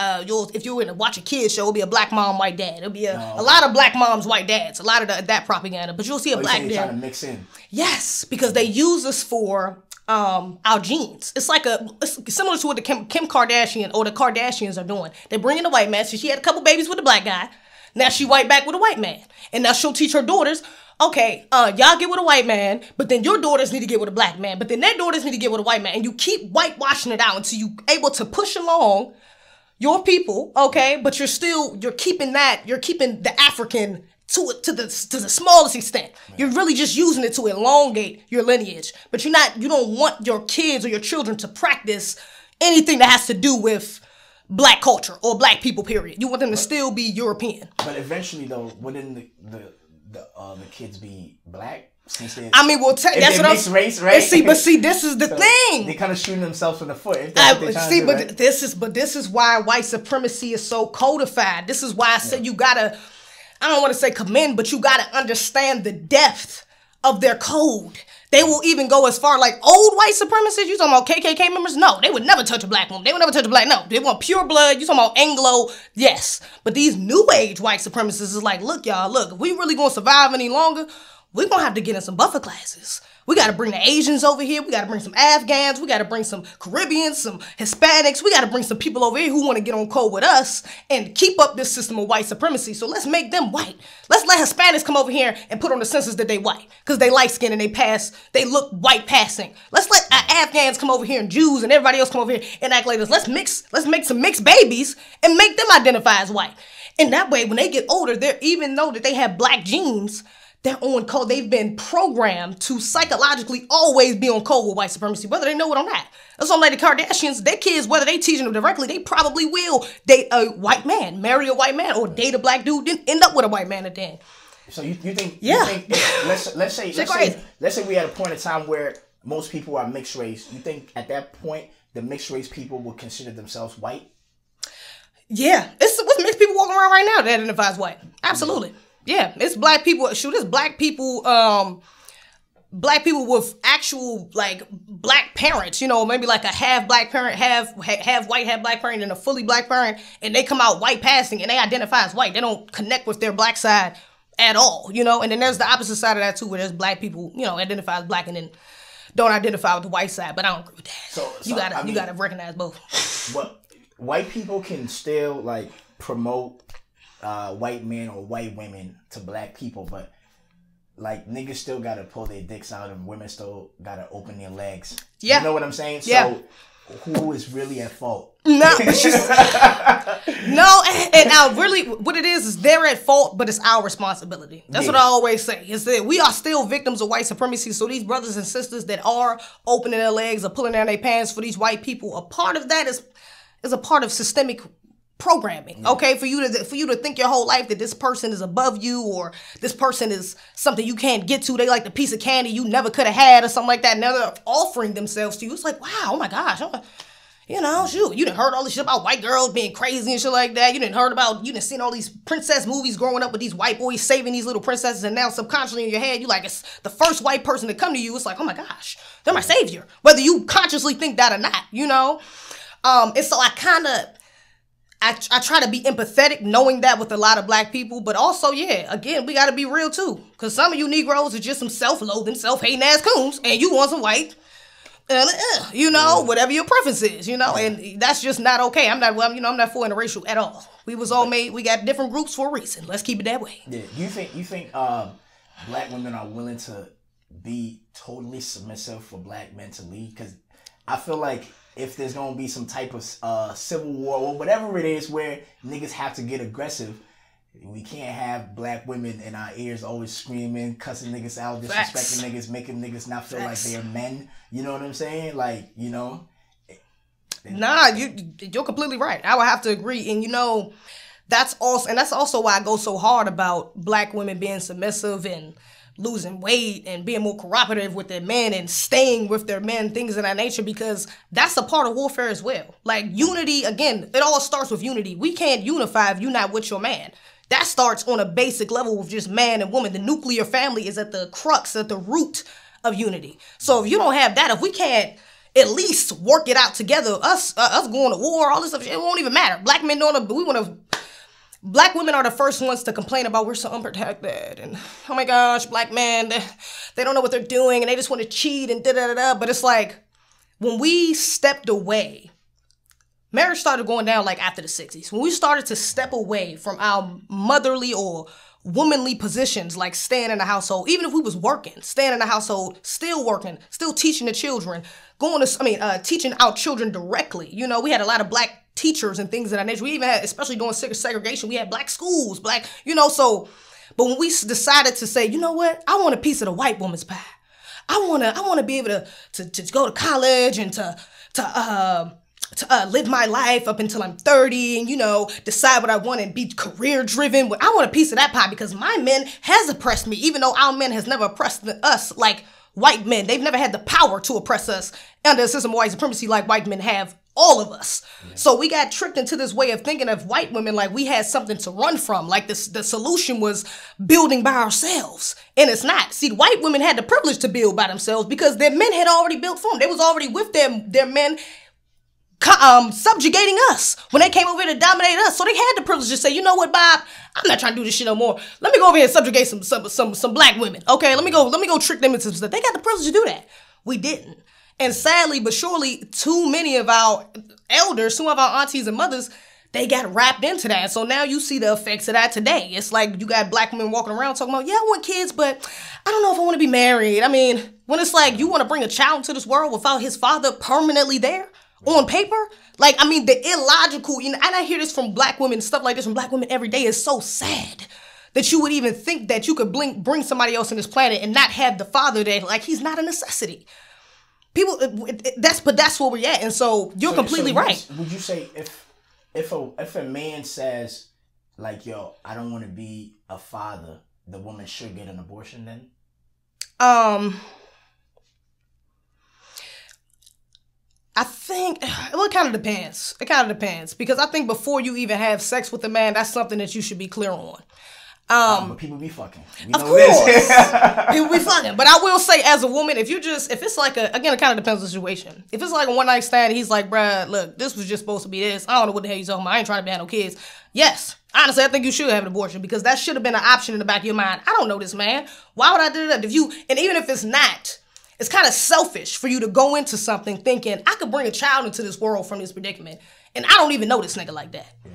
if you were to watch a kid's show, it'll be a black mom, white dad. It'll be a lot of black moms, white dads. A lot of that propaganda. But you'll see a black dad. Trying to mix in. Yes, because they use us for our genes. It's like it's similar to what the Kim Kardashian or the Kardashians are doing. They bring in a white man. So she had a couple babies with a black guy. Now she white back with a white man. And now she'll teach her daughters, okay, y'all get with a white man, but then your daughters need to get with a black man, but then their daughters need to get with a white man. And you keep whitewashing it out until you're able to push along your people, okay? But you're keeping the African to the smallest extent. Right. You're really just using it to elongate your lineage. But you don't want your kids or your children to practice anything that has to do with black culture or black people, period. You want them to still be European. But eventually, though, wouldn't the kids be black? Since that's what I'm saying. Race, right? See, this is the thing. They kind of shooting themselves in the foot. This is why white supremacy is so codified. This is why I said you gotta, I don't want to say commend, but you gotta understand the depth of their code. They will even go as far, like old white supremacists, you talking about KKK members? No, they would never touch a black woman. They would never touch a black, no. They want pure blood. You talking about Anglo? Yes. But these new age white supremacists is like, look, y'all, if we really gonna survive any longer, we're gonna have to get in some buffer classes. We gotta bring the Asians over here. We gotta bring some Afghans. We gotta bring some Caribbeans, some Hispanics. We gotta bring some people over here who wanna get on code with us and keep up this system of white supremacy. So let's make them white. Let's let Hispanics come over here and put on the census that they white. Because they light skin and they look white passing. Let's let Afghans come over here and Jews and everybody else come over here and act like this. Let's make some mixed babies and make them identify as white. And that way, when they get older, even though that they have black genes, they're on code. They've been programmed to psychologically always be on code with white supremacy, whether they know it or not. That's why, like the Kardashians, their kids, whether they teaching them directly, they probably will date a white man, marry a white man, or date a black dude, then end up with a white man at the end. So you think? Yeah. You think let's say we had a point in time where most people are mixed race. You think at that point the mixed race people would consider themselves white? Yeah, it's mixed people walking around right now that identify as white. Absolutely. Yeah, it's black people. Shoot, it's black people with actual like black parents. You know, maybe like a half black parent, half white, half black parent, and a fully black parent, and they come out white passing, and they identify as white. They don't connect with their black side at all. You know, and then there's the opposite side of that too, where there's black people, you know, identify as black and then don't identify with the white side. But I don't agree with that. So you gotta recognize both. Well, white people can still like promote white men or white women to black people, but like niggas still gotta pull their dicks out and women still gotta open their legs. Yeah. You know what I'm saying? Yeah. So who is really at fault? No, no, and really, what it is they're at fault, but it's our responsibility. That's what I always say. Is that we are still victims of white supremacy. So these brothers and sisters that are opening their legs or pulling down their pants for these white people, a part of that is a part of systemic programming. Okay, for you to think your whole life that this person is above you or this person is something you can't get to. They like the piece of candy you never could have had or something like that. Now they're offering themselves to you. It's like, wow, oh my gosh. You know, shoot, you done heard all this shit about white girls being crazy and shit like that. You done seen all these princess movies growing up with these white boys saving these little princesses, and now subconsciously in your head, you like, it's the first white person to come to you. It's like, oh my gosh, they're my savior. Whether you consciously think that or not, you know? And so I try to be empathetic knowing that with a lot of black people, but also, yeah, again, we got to be real too. Because some of you Negroes are just some self-loathing, self-hating ass coons, and you want some white. You know, whatever your preference is, you know, and that's just not okay. I'm not for interracial at all. We was all made. We got different groups for a reason. Let's keep it that way. Yeah. You think black women are willing to be totally submissive for black men to lead? Because I feel like if there's gonna be some type of civil war or whatever it is where niggas have to get aggressive, we can't have black women in our ears always screaming, cussing niggas out, disrespecting niggas, making niggas not feel like they're men. You know what I'm saying? Like, you know. Nah, you're completely right. I would have to agree. And you know, that's also why I go so hard about black women being submissive and losing weight and being more cooperative with their men and staying with their men, things of that nature, because that's a part of warfare as well. Like unity, again, it all starts with unity. We can't unify if you're not with your man. That starts on a basic level with just man and woman. The nuclear family is at the crux, at the root of unity. So if you don't have that, if we can't at least work it out together, us going to war, all this stuff, it won't even matter. Black men black women are the first ones to complain about we're so unprotected and oh my gosh, black men, they don't know what they're doing and they just want to cheat and da-da-da-da. But it's like when we stepped away, marriage started going down like after the 60s. When we started to step away from our motherly or womanly positions, like staying in the household, even if we was working, staying in the household, still working, still teaching the children, teaching our children directly. You know, we had a lot of black teachers and things of that nature. We even had, especially during segregation, we had black schools, but when we decided to say, you know what, I want a piece of the white woman's pie. I want to be able to go to college and to live my life up until I'm 30 and, you know, decide what I want and be career driven. I want a piece of that pie because my men has oppressed me, even though our men has never oppressed us like white men. They've never had the power to oppress us under a system of white supremacy like white men have all of us. Yeah. So we got tricked into this way of thinking of white women like we had something to run from, like the solution was building by ourselves. And it's not. See, white women had the privilege to build by themselves because their men had already built for them. They was already with their men subjugating us when they came over here to dominate us. So they had the privilege to say, you know what, Bob, I'm not trying to do this shit no more. Let me go over here and subjugate some black women. Okay, let me go trick them into some stuff. They got the privilege to do that. We didn't. And sadly but surely, too many of our elders, some of our aunties and mothers, they got wrapped into that. So now you see the effects of that today. It's like you got black women walking around talking about, yeah, I want kids, but I don't know if I want to be married. I mean, when it's like you want to bring a child into this world without his father permanently there on paper, like, I mean, the illogical, you know, and I hear this from black women, stuff like this from black women every day. Is so sad that you would even think that you could bring somebody else on this planet and not have the father there. Like, he's not a necessity. People, that's where we're at, and so you're completely right. Would you say if a man says like, yo, I don't want to be a father, the woman should get an abortion then? I think, well, it kind of depends. Because I think before you even have sex with a man, that's something that you should be clear on. But people be fucking. Of course. People be fucking. But I will say, as a woman, if it's like again, it kind of depends on the situation. If it's like a one night stand, he's like, bruh, look, this was just supposed to be this. I don't know what the hell you're talking about. I ain't trying to have no kids. Yes. Honestly, I think you should have an abortion because that should have been an option in the back of your mind. I don't know this man. Why would I do that? And even if it's not, it's kind of selfish for you to go into something thinking, I could bring a child into this world from this predicament, and I don't even know this nigga like that. Yeah.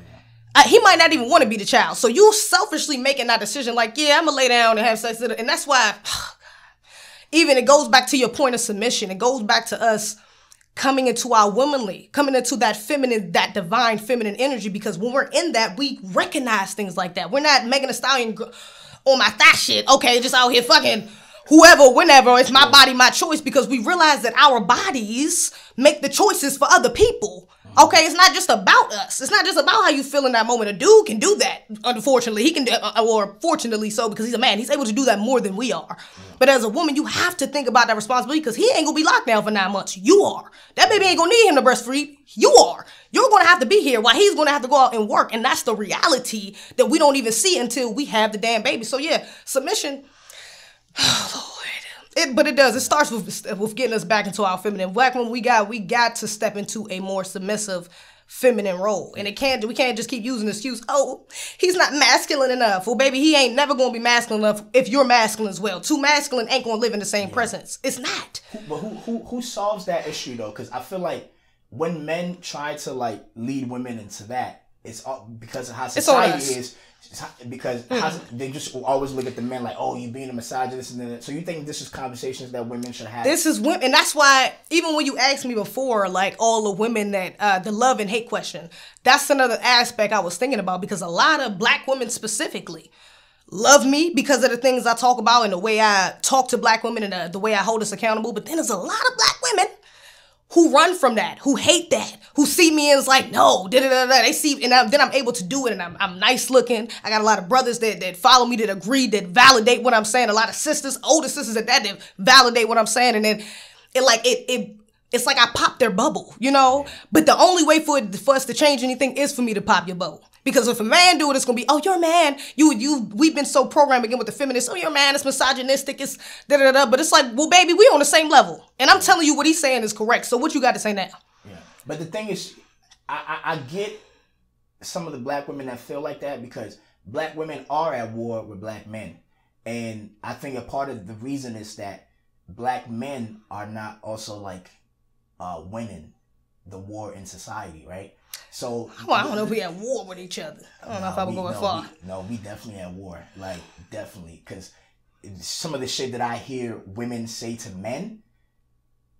He might not even want to be the child. So you selfishly making that decision like, yeah, I'm going to lay down and have sex with it. And that's why, even it goes back to your point of submission. It goes back to us coming into our womanly, coming into that feminine, that divine feminine energy. Because when we're in that, we recognize things like that. We're not Megan Thee Stallion on my thigh shit. Okay, just out here fucking whoever, whenever. It's my body, my choice. Because we realize that our bodies make the choices for other people. Okay, it's not just about us. It's not just about how you feel in that moment. A dude can do that, unfortunately. He can do, or fortunately so, because he's a man. He's able to do that more than we are. But as a woman, you have to think about that responsibility, because he ain't going to be locked down for 9 months. You are. That baby ain't going to need him to breastfeed. You are. You're going to have to be here while he's going to have to go out and work. And that's the reality that we don't even see until we have the damn baby. So yeah, submission. Oh, Lord. But it does. It starts with getting us back into our feminine. Black women, we got to step into a more submissive feminine role. And we can't just keep using the excuse, oh, he's not masculine enough. Well, baby, he ain't never going to be masculine enough if you're masculine as well. Two masculine ain't going to live in the same presence. It's not. But who solves that issue, though? Because I feel like when men try to, like, lead women into that, it's all because of how society is. Because they just always look at the men like, oh, you being a misogynist and that. So you think this is conversations that women should have? This is women, and that's why even when you asked me before, like all the women that the love and hate question, that's another aspect I was thinking about, because a lot of black women specifically love me because of the things I talk about and the way I talk to black women and the way I hold us accountable. But then there's a lot of black women who run from that, who hate that, who see me as like, no, da-da-da-da. They see, and then I'm able to do it, and I'm nice looking. I got a lot of brothers that follow me, that agree, that validate what I'm saying. A lot of sisters, older sisters that validate what I'm saying. And then it's like I pop their bubble, you know? But the only way for us to change anything is for me to pop your bubble. Because if a man do it, it's gonna be, oh, you're a man. We've been so programmed again with the feminists. Oh, you're a man. It's misogynistic. It's da-da-da-da. But it's like, well, baby, we on the same level. And I'm telling you what he's saying is correct. So what you got to say now? Yeah. But the thing is, I get some of the black women that feel like that, because black women are at war with black men. And I think a part of the reason is that black men are not also like winning the war in society, right? So I don't know if we at war with each other. I don't know if I would go far. We definitely at war. Like, definitely. Because some of the shit that I hear women say to men,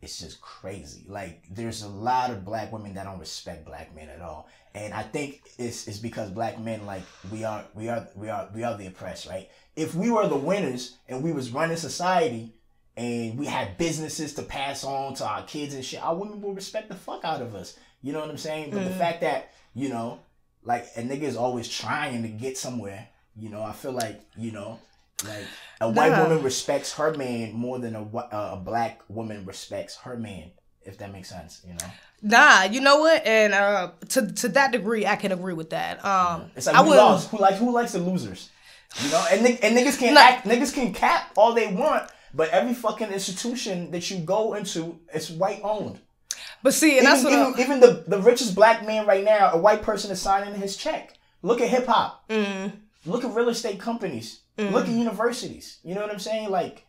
it's just crazy. Like, there's a lot of black women that don't respect black men at all. And I think it's because black men, like, we are the oppressed, right? If we were the winners and we was running society and we had businesses to pass on to our kids and shit, our women will respect the fuck out of us. You know what I'm saying? But the fact that, you know, like, a nigga is always trying to get somewhere, you know, I feel like, you know, like, a white woman respects her man more than a black woman respects her man, if that makes sense, you know? Nah, you know what? And to that degree, I can agree with that. It's like, who likes the losers? You know? And niggas can cap all they want, but every fucking institution that you go into, it's white owned. But see, and even the richest black man right now, a white person is signing his check. Look at hip hop. Look at real estate companies. Look at universities. You know what I'm saying? Like,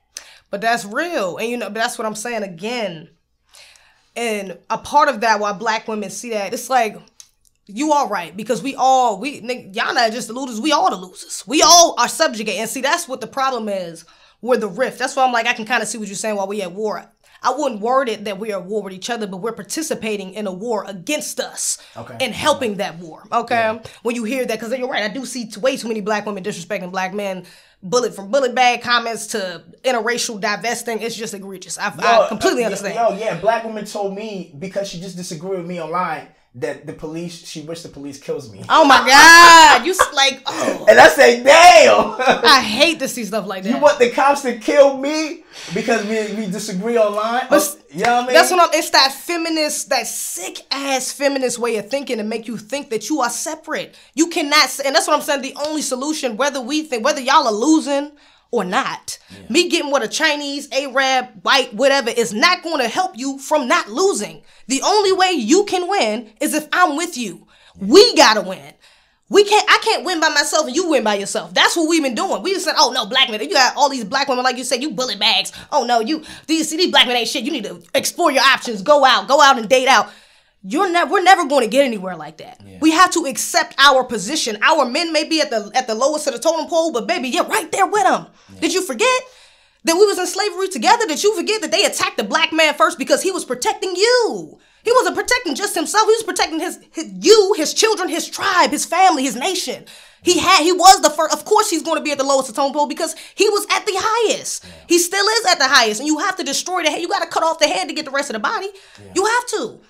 but that's real, and you know, that's what I'm saying again. And a part of that, why black women see that, it's like, you are right, because y'all not just the losers. We all the losers. We all are subjugated. And see, that's what the problem is. We're the rift. That's why I'm like, I can kind of see what you're saying while we at war. I wouldn't word it that we are at war with each other, but we're participating in a war against us and helping that war. Okay, yeah. When you hear that, because you're right, I do see way too many black women disrespecting black men. From bullet bag comments to interracial divesting, it's just egregious. I completely understand. Black woman told me, because she just disagreed with me online, that she wished the police kills me. Oh my God. You like, oh. And I say, damn. I hate to see stuff like that. You want the cops to kill me because we disagree online? But, you know what I mean? That's it's that feminist, that sick ass feminist way of thinking to make you think that you are separate. You cannot, and that's what I'm saying, the only solution, whether y'all are losing or not. Yeah. Me getting with a Chinese, Arab, white, whatever, is not going to help you from not losing. The only way you can win is if I'm with you. We gotta win. I can't win by myself and you win by yourself. That's what we've been doing. We just said, oh no, black men, you got all these black women, like you said, you bullet bags. Oh no, these black men ain't shit. You need to explore your options. Go out and date out. we're never going to get anywhere like that. Yeah. We have to accept our position. Our men may be at the lowest of the totem pole, but baby, you're right there with them. Yeah. Did you forget that we was in slavery together? Did you forget that they attacked the black man first because he was protecting you? He wasn't protecting just himself. He was protecting his children, his tribe, his family, his nation. He was the first. Of course, he's going to be at the lowest of totem pole because he was at the highest. Yeah. He still is at the highest, and you have to destroy the head. You got to cut off the head to get the rest of the body. Yeah. You have to.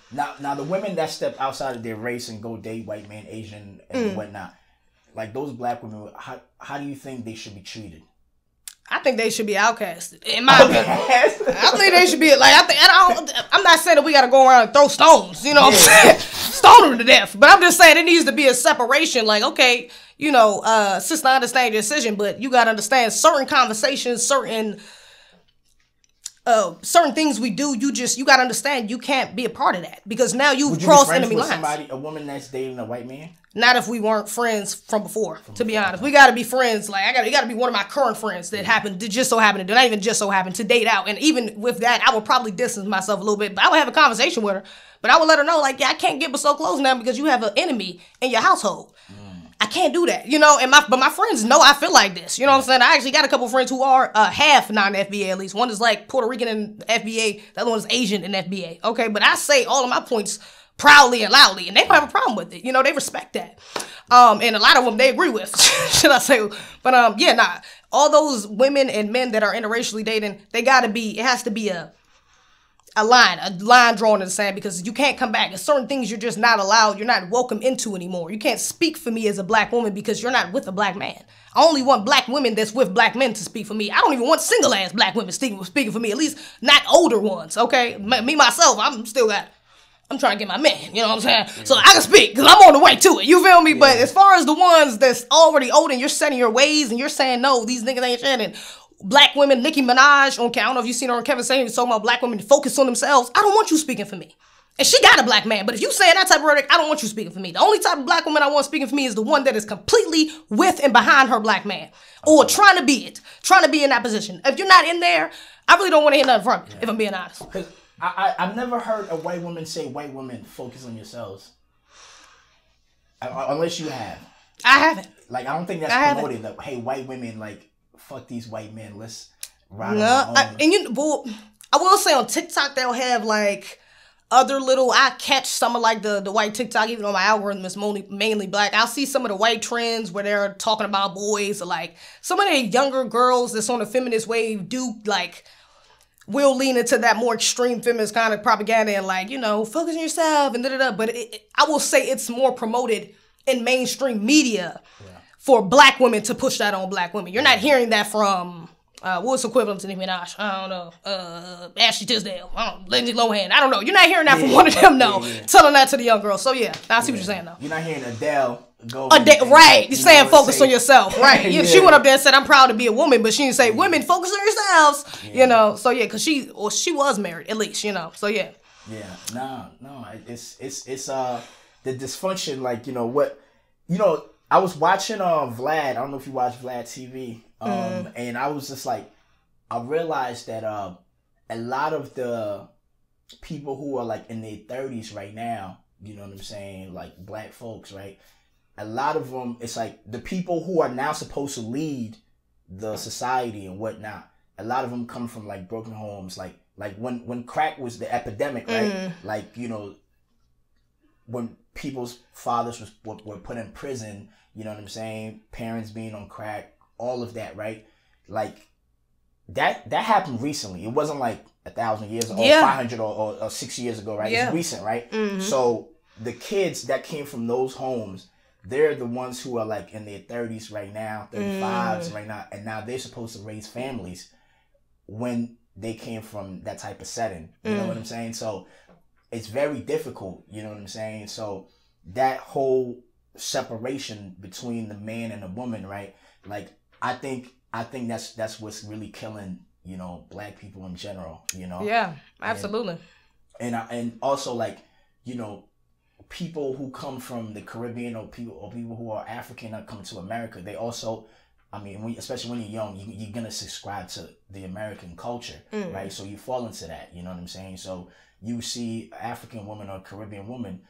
Now, the women that step outside of their race and go date white man, Asian, and whatnot, like those black women, how do you think they should be treated? I think they should be outcasted. In my opinion, I think they should be like. I'm not saying that we got to go around and throw stones. You know what I'm saying? Stone them to death. But I'm just saying it needs to be a separation. Like, okay, sister, I understand your decision, but you got to understand certain conversations, certain things we do. You got to understand you can't be a part of that because now you've crossed enemy lines. A woman that's dating a white man. Not if we weren't friends from before, to be honest. We got to be friends. Like, you got to be one of my current friends that just so happened to date out. And even with that, I would probably distance myself a little bit. But I would have a conversation with her. But I would let her know, like, yeah, I can't get so close now because you have an enemy in your household. I can't do that, but my friends know I feel like this. You know what I'm saying? I actually got a couple friends who are half non-FBA at least. One is like Puerto Rican in FBA. The other one is Asian in FBA. Okay, but I say all of my points proudly and loudly, and they don't have a problem with it. They respect that. And a lot of them they agree with, should I say. But all those women and men that are interracially dating, it has to be a line drawn in the sand because you can't come back. There's certain things you're just not allowed, you're not welcome into anymore. You can't speak for me as a black woman because you're not with a black man. I only want black women that's with black men to speak for me. I don't even want single ass black women speaking for me, at least not older ones, okay? Me, myself, I'm trying to get my man, you know what I'm saying? Yeah. So I can speak, because I'm on the way to it, you feel me? Yeah. But as far as the ones that's already old and you're setting your ways and you're saying, no, these niggas ain't shit, and black women, Nicki Minaj, I don't know if you've seen her on Kevin saying, talking about black women to focus on themselves. I don't want you speaking for me. And she got a black man, but if you saying that type of rhetoric, I don't want you speaking for me. The only type of black woman I want speaking for me is the one that is completely with and behind her black man. Or trying to be in that position. If you're not in there, I really don't want to hear nothing from you, if I'm being honest. I've never heard a white woman say, white women, focus on yourselves. Unless you have. I haven't. Like, I don't think that's promoted. That, hey, white women, like, fuck these white men. Let's ride on our own. I will say on TikTok, they'll have, like, other little, I catch some of, like, the white TikTok, even though my algorithm is mainly black. I'll see some of the white trends where they're talking about boys or, like, some of the younger girls that's on the feminist wave do, like, will lean into that more extreme feminist kind of propaganda and like, focus on yourself and da-da-da. But I will say it's more promoted in mainstream media for black women to push that on black women. You're not hearing that from, what's equivalent to Nicki Minaj? I don't know. Ashley Tisdale. Lindsay Lohan. I don't know. You're not hearing that from one of them, telling that to the young girls. So yeah, I see what you're saying though. You're not hearing Adele. Right, you're saying focus on yourself, right? She went up there and said, "I'm proud to be a woman," but she didn't say, "Women, focus on yourselves." So yeah, because she was married at least, So yeah. Yeah, no, it's the dysfunction, like I was watching Vlad. I don't know if you watch Vlad TV, and I was just like, I realized that a lot of the people who are like in their 30s right now, you know what I'm saying, like black folks, right? A lot of them, it's like the people who are now supposed to lead the society and whatnot. A lot of them come from like broken homes, like when crack was the epidemic, right? Like when people's fathers were put in prison, you know what I'm saying? Parents being on crack, all of that, right? Like that happened recently. It wasn't like 1,000 years or 500 or 6 years ago, right? It's recent, right? So the kids that came from those homes, they're the ones who are like in their 30s right now, 35s right now, and now they're supposed to raise families when they came from that type of setting. You know what I'm saying? So it's very difficult, you know what I'm saying? So that whole separation between the man and the woman, right? Like I think that's what's really killing, black people in general, Yeah, absolutely. And also like, people who come from the Caribbean or people who are African that come to America, they also I mean, especially when you're young, you're going to subscribe to the American culture, right? So you fall into that, you know what I'm saying? So you see African woman or Caribbean woman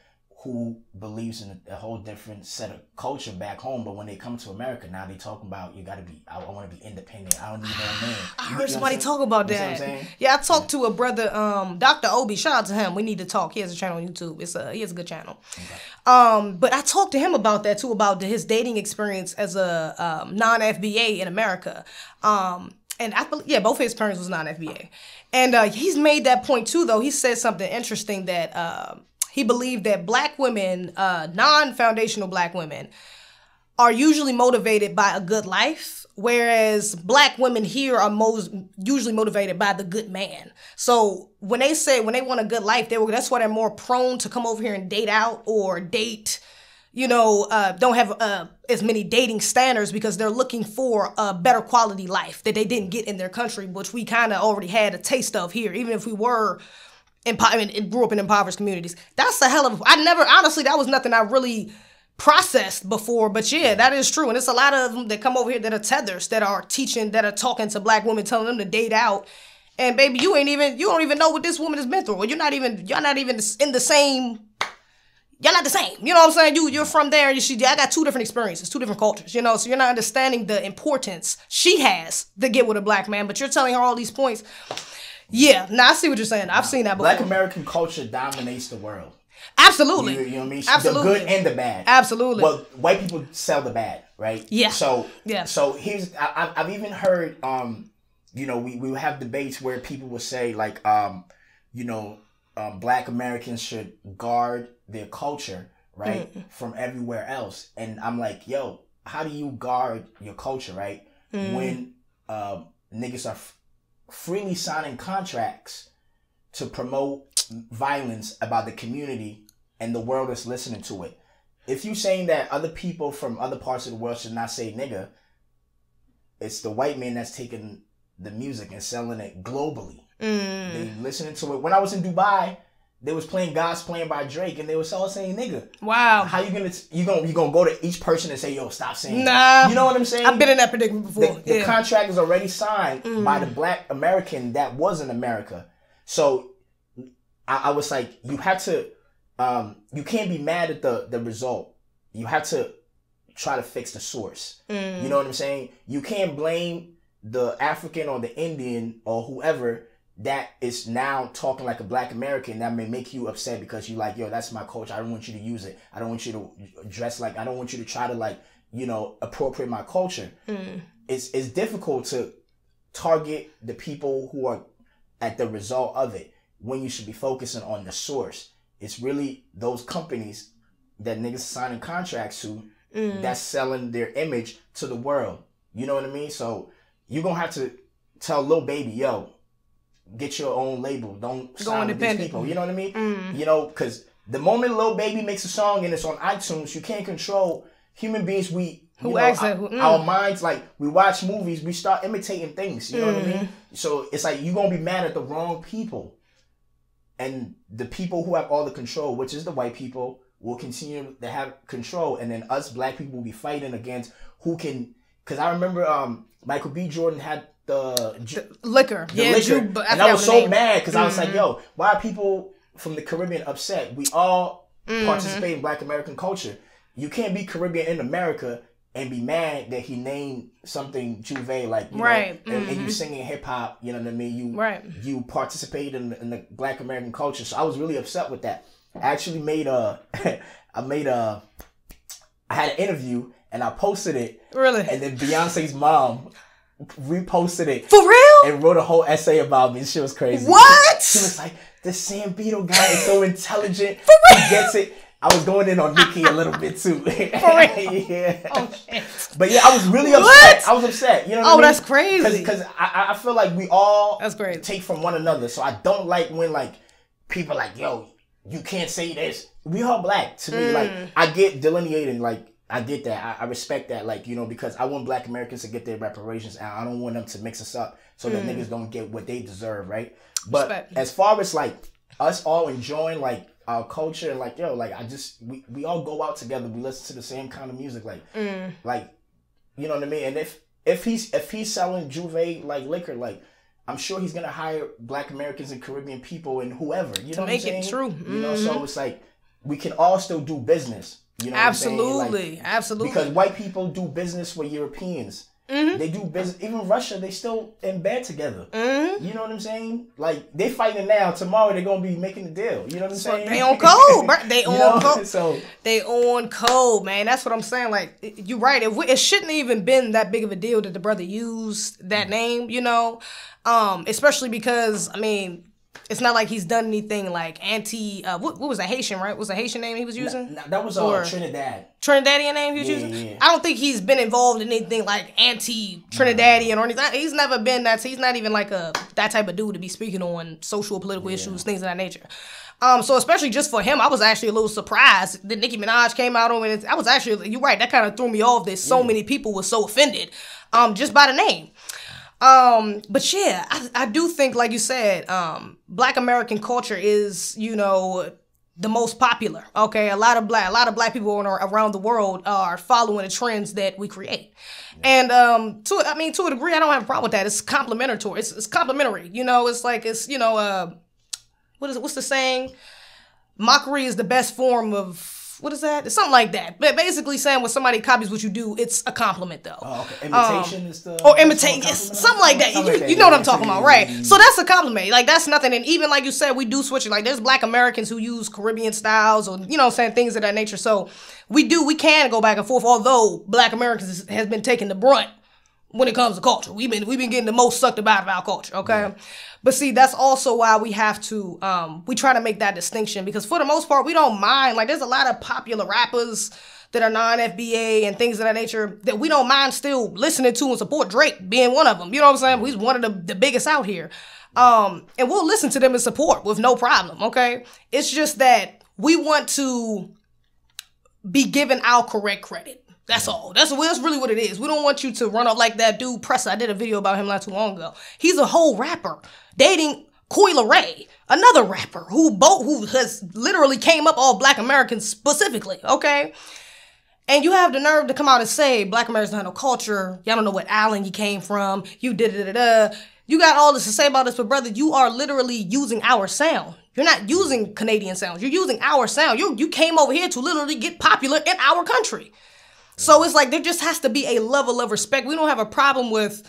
who believes in a whole different set of culture back home, but when they come to America, now they talking about, you got to be, I want to be independent. I don't need no man. I heard somebody talk about that. You know what I'm saying? Yeah, I talked to a brother, Dr. Obi. Shout out to him. We need to talk. He has a channel on YouTube. He has a good channel. Okay. But I talked to him about that too, about his dating experience as a non-FBA in America. And I believe, both of his parents was non-FBA. And he's made that point too, though. He said something interesting that he believed that black women, non-foundational black women, are usually motivated by a good life, whereas black women here are usually motivated by the good man. So when they want a good life, that's why they're more prone to come over here and date out or date, don't have as many dating standards because they're looking for a better quality life that they didn't get in their country, which we kind of already had a taste of here, even if we were grew up in impoverished communities. That's a hell of honestly, that was nothing I really processed before, but yeah, that is true. And it's a lot of them that come over here that are tethers, that are talking to black women, telling them to date out. And baby, you don't even know what this woman has been through. Or you're not even in the same, you're not the same. You know what I'm saying? You're from there, and I got two different experiences, two different cultures, so you're not understanding the importance she has to get with a black man, but you're telling her all these points. Yeah, I see what you're saying. I've seen that before. Black American culture dominates the world. Absolutely. You know what I mean? Absolutely. The good and the bad. Absolutely. Well, white people sell the bad, right? Yeah. So here's, I've even heard, we have debates where people will say like, black Americans should guard their culture, right, from everywhere else. And I'm like, yo, how do you guard your culture, right, when niggas are freely signing contracts to promote violence about the community and the world is listening to it? If you're saying that other people from other parts of the world should not say nigga, it's the white man that's taking the music and selling it globally. They listening to it. When I was in Dubai, they was playing God's Plan by Drake, and they was all saying nigga. Wow. How you gonna go to each person and say, yo, stop saying nah, you know what I'm saying? I've been in that predicament before. The contract is already signed by the black American that was in America. So I was like, you have to, you can't be mad at the result. You have to try to fix the source. You know what I'm saying? You can't blame the African or the Indian or whoever that is now talking like a black American that may make you upset because you like, yo, that's my culture. I don't want you to use it. I don't want you to dress like, I don't want you to try to appropriate my culture. It's difficult to target the people who are at the result of it when you should be focusing on the source. It's really those companies that niggas signing contracts to that's selling their image to the world. You know what I mean? So you're going to have to tell Lil Baby, yo, get your own label. Don't sign with these people. You know what I mean? Because the moment Lil Baby makes a song and it's on iTunes, you can't control human beings. Our minds, like, we watch movies, we start imitating things. You know what I mean? So it's like you're going to be mad at the wrong people. And the people who have all the control, which is the white people, will continue to have control. And then us black people will be fighting against who can... Because I remember Michael B. Jordan had the liquor. And I was so mad because I was like, yo, why are people from the Caribbean upset? We all participate in black American culture. You can't be Caribbean in America and be mad that he named something Juve, like, you know, and you singing hip hop, you know what I mean? You participate in the black American culture. So I was really upset with that. I actually I had an interview and I posted it. Really? And then Beyonce's mom reposted it. For real? And wrote a whole essay about me. This shit was crazy. What? She was like, this Sam Beadle guy is so intelligent. For real? He gets it. I was going in on Nicki a little bit too. For real? Yeah. Oh, shit. But yeah, I was really upset. I was upset. You know what I mean? That's crazy. Because I feel like we all that's crazy. Take from one another. So I don't like when like people like, yo, you can't say this. We all black. To me, like, I get delineating, like, I get that. I respect that, like, you know, because I want black Americans to get their reparations and I don't want them to mix us up so that niggas don't get what they deserve, right? But as far as like us all enjoying like our culture and like, yo, like we all go out together, we listen to the same kind of music, like, you know what I mean? And if if he's selling Juve like liquor, like I'm sure he's gonna hire Black Americans and Caribbean people and whoever. You know what I'm saying? To make it true. You know, so it's like we can all still do business. You know, absolutely, like, absolutely. Because white people do business with Europeans. Mm-hmm. They do business. Even Russia, they still in bed together. Mm-hmm. You know what I'm saying? Like they fighting now. Tomorrow they're gonna be making a deal. You know what I'm saying? They on code, bro. They on code. So they on code, man. That's what I'm saying. Like you're right. It shouldn't even been that big of a deal that the brother used that name. You know, especially because I mean. It's not like he's done anything like anti. What was a Haitian, right? Was a Haitian name he was using? No, that was Trinidad. Trinidadian name he was using? Yeah. I don't think he's been involved in anything like anti-Trinidadian or anything. He's never been that. He's not even like that type of dude to be speaking on social, political issues, things of that nature. So especially just for him, I was actually a little surprised that Nicki Minaj came out on it. I was actually, you're right, that kind of threw me off that so many people were so offended just by the name. But yeah, I do think, like you said, Black American culture is, you know, the most popular. Okay, a lot of black people around the world are following the trends that we create, and to a degree, I don't have a problem with that. It's complimentary. It's complimentary. You know, it's like you know, what's the saying? Mockery is the best form of. What is that? It's something like that. But basically saying when somebody copies what you do, it's a compliment though. Oh, okay. Imitation is the... Or imitate. It's something like that. You know what I'm talking about, right? So that's a compliment. Like, that's nothing. And even like you said, we do switch it. Like, there's Black Americans who use Caribbean styles or, you know what I'm saying, things of that nature. So we can go back and forth, although Black Americans has been taking the brunt when it comes to culture. We've been getting the most sucked about our culture, okay? Yeah. But see, that's also why we have to, we try to make that distinction because for the most part, we don't mind. Like, there's a lot of popular rappers that are non-FBA and things of that nature that we don't mind still listening to and support. Drake being one of them. You know what I'm saying? He's one of the biggest out here. And we'll listen to them and support with no problem, okay? It's just that we want to be given our correct credit. That's all. That's really what it is. We don't want you to run up like that dude Pressa. I did a video about him not too long ago. He's a whole rapper dating Coi Leray, another rapper who has literally came up all Black Americans specifically, okay? And you have the nerve to come out and say Black Americans don't have no culture. Y'all don't know what island you came from. You da-da-da-da. You got all this to say about this, but brother, you are literally using our sound. You're not using Canadian sounds. You're using our sound. You came over here to literally get popular in our country. So it's like there just has to be a level of respect. We don't have a problem with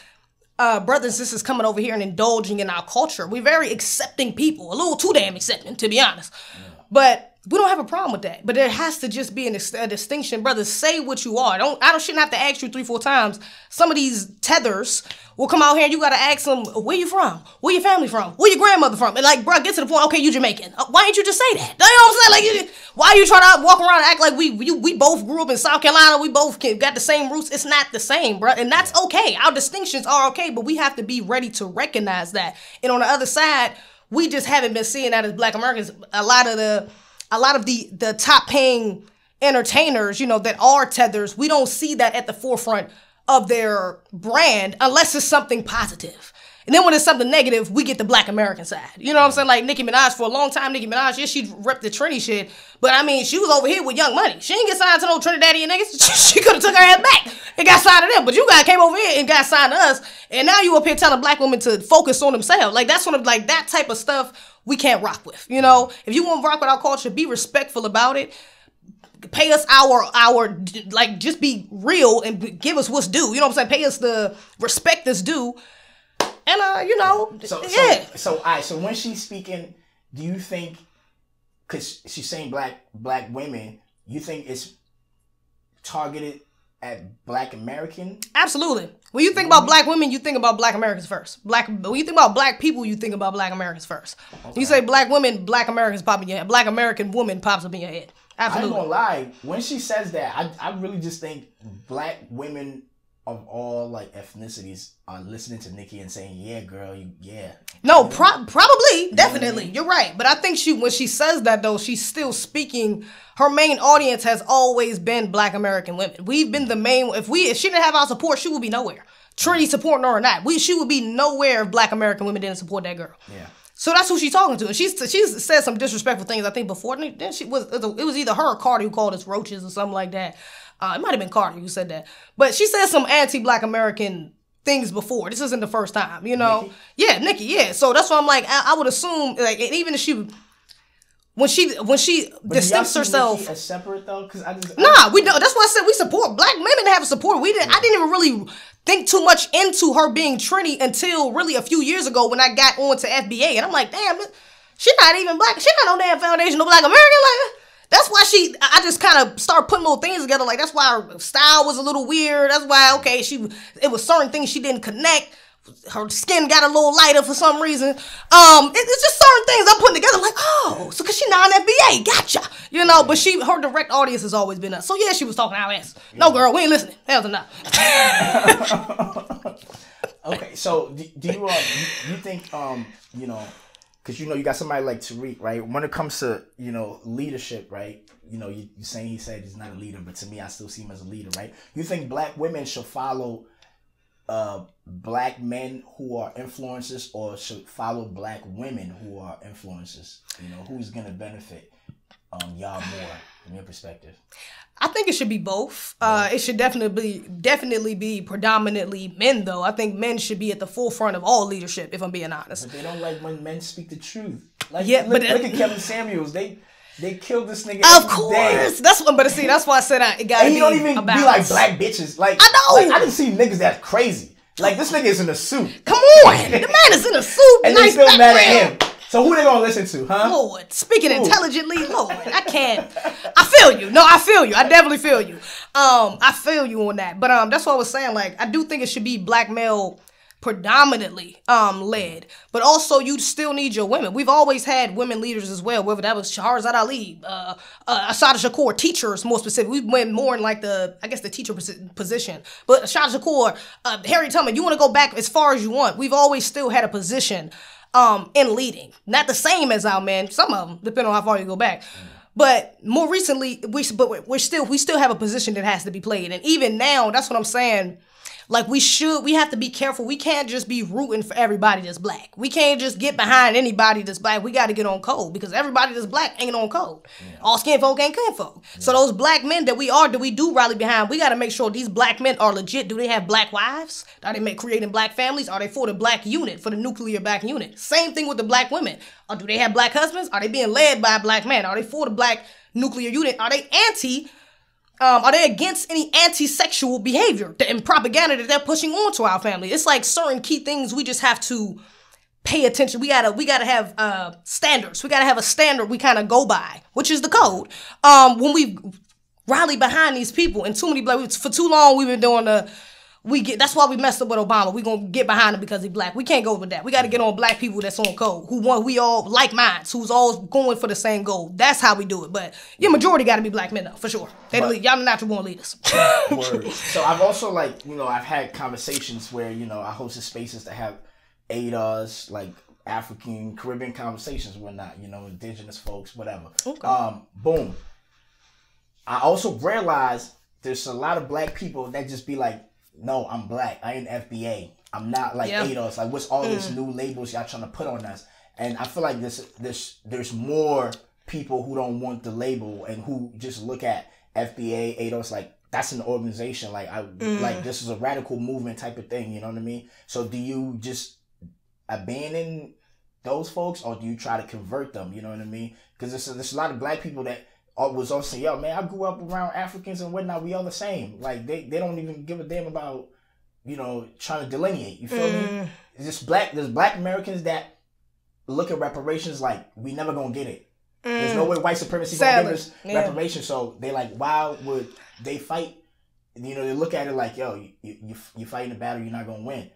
brothers and sisters coming over here and indulging in our culture. We're very accepting people, a little too damn accepting, to be honest. Yeah. But we don't have a problem with that. But there has to just be a distinction. Brothers, say what you are. Shouldn't have to ask you 3-4 times. Some of these tethers will come out here and you got to ask them, where you from? Where your family from? Where your grandmother from? And like, bro, get to the point, okay, you Jamaican. Why didn't you just say that? You know what I'm saying? Like, why are you trying to walk around and act like we both grew up in South Carolina, we both got the same roots? It's not the same, bro. And that's okay. Our distinctions are okay, but we have to be ready to recognize that. And on the other side, we just haven't been seeing that as Black Americans. A lot of the top paying entertainers, you know, that are tethers, we don't see that at the forefront of their brand unless it's something positive. And then when it's something negative, we get the Black American side. You know what I'm saying? Like Nicki Minaj, for a long time, yeah, she repped the Trini shit. But I mean, she was over here with Young Money. She didn't get signed to no Trinidadian niggas. She could have took her ass back and got signed to them. But you guys came over here and got signed to us. And now you up here telling Black women to focus on themselves. Like that's one of like that type of stuff we can't rock with. You know, if you want to rock with our culture, be respectful about it. Pay us our like just be real and give us what's due. You know what I'm saying? Pay us the respect that's due. And you know, yeah. So when she's speaking, do you think, because she's saying black women, you think it's targeted at Black American? Absolutely. When you think about Black women, you think about Black Americans first. When you think about Black people, you think about Black Americans first. Okay. You say Black women, Black Americans pop in your head. Black American woman pops up in your head. Absolutely. I ain't gonna lie. When she says that, I really just think Black women of all like ethnicities are listening to Nicki and saying, "Yeah, girl, yeah." No, probably, definitely, you're right. But I think when she says that though, she's still speaking. Her main audience has always been Black American women. We've been the main. If she didn't have our support, she would be nowhere. Trini supporting her or not, she would be nowhere if Black American women didn't support that girl. Yeah. So that's who she's talking to. And she's said some disrespectful things, I think, before. Then it was either her or Cardi who called us roaches or something like that. It might have been Cardi who said that. But she said some anti-Black American things before. This isn't the first time, you know? Nikki? Yeah, Nikki, yeah. So that's why I'm like, I would assume, like, even if she... When she distincts herself, Nikki as separate though, because we don't. That's why I said we support Black women to have support. I didn't even really think too much into her being Trini until really a few years ago when I got on to FBA, and I'm like, damn, she's not even Black. She not no damn foundational Black American. Like, that's why I just kind of started putting little things together. Like, that's why her style was a little weird. That's why it was certain things she didn't connect. Her skin got a little lighter for some reason. It's just certain things I'm putting together. Like, oh, so because she non-FBA, gotcha. You know, but her direct audience has always been us. So yeah, she was talking our ass. No, girl, we ain't listening. Hell to no. Okay, so do you think you know, because you know you got somebody like Tariq, right? When it comes to leadership, right? You know, you saying he said he's not a leader, but to me, I still see him as a leader, right? You think Black women should follow Black men who are influencers, or should follow Black women who are influencers? You know, who's gonna benefit y'all more from your perspective? I think it should be both. It should definitely be predominantly men, though. I think men should be at the forefront of all leadership, if I'm being honest. But they don't like when men speak the truth. Like, yeah, look at Kevin Samuels. They killed this nigga. Of course, that's why I said it got to be. He don't even be like black bitches. Like, I know. Like, I didn't see niggas that's crazy. Like, this nigga is in a suit. Come on, the man is in a suit. And they still mad at him. So who they gonna listen to, huh? Lord, speaking intelligently, Lord, I can't. I feel you. No, I feel you. I definitely feel you. I feel you on that. But that's what I was saying. Like, I do think it should be Black male predominantly led, but also you still need your women. We've always had women leaders as well, whether that was Shahrazad Ali, Assata Shakur, teachers more specific. We went more in like the teacher position, but Assata Shakur, Harriet Tubman, you want to go back as far as you want. We've always still had a position in leading, not the same as our men, some of them, depending on how far you go back. But more recently, we still have a position that has to be played, and even now, that's what I'm saying. Like, we have to be careful. We can't just be rooting for everybody that's Black. We can't just get behind anybody that's Black. We got to get on code, because everybody that's Black ain't on code. Yeah. All skin folk ain't kin folk. Yeah. So those Black men that we do rally behind, we got to make sure these Black men are legit. Do they have Black wives? Are they creating Black families? Are they for the Black unit, for the nuclear Black unit? Same thing with the Black women. Or do they have Black husbands? Are they being led by a Black man? Are they for the Black nuclear unit? Are they are they against any anti-sexual behavior and propaganda that they're pushing onto our family? It's like certain key things we just have to pay attention. We gotta have standards. We gotta have a standard we kind of go by, which is the code. When we rally behind these people, and too many Black, for too long we've been doing that's why we messed up with Obama. We gonna get behind him because he's Black. We can't go with that. We got to get on Black people that's on code, we all like minds, who's all going for the same goal. That's how we do it. But your majority got to be Black men, though, for sure. Y'all natural born leaders. Word. So I've also I've had conversations where I hosted spaces that have ADAs, like African, Caribbean conversations, whatnot. Indigenous folks, whatever. Okay. Boom. I also realized there's a lot of Black people that just be like, no, I'm Black. I ain't FBA. I'm not like ADOS. Like, what's all these new labels y'all trying to put on us? And I feel like there's more people who don't want the label and who just look at FBA, ADOS like that's an organization. Like like this is a radical movement type of thing. You know what I mean? So do you just abandon those folks, or do you try to convert them? You know what I mean? Because there's a lot of Black people that was also saying, yo, man, I grew up around Africans and whatnot. We all the same. Like, they don't even give a damn about, trying to delineate. You feel me? There's Black Americans that look at reparations like, we never gonna get it. There's no way white supremacy gonna give us reparations. So they like, why would they fight? They look at it like, yo, you fighting a battle you're not gonna win.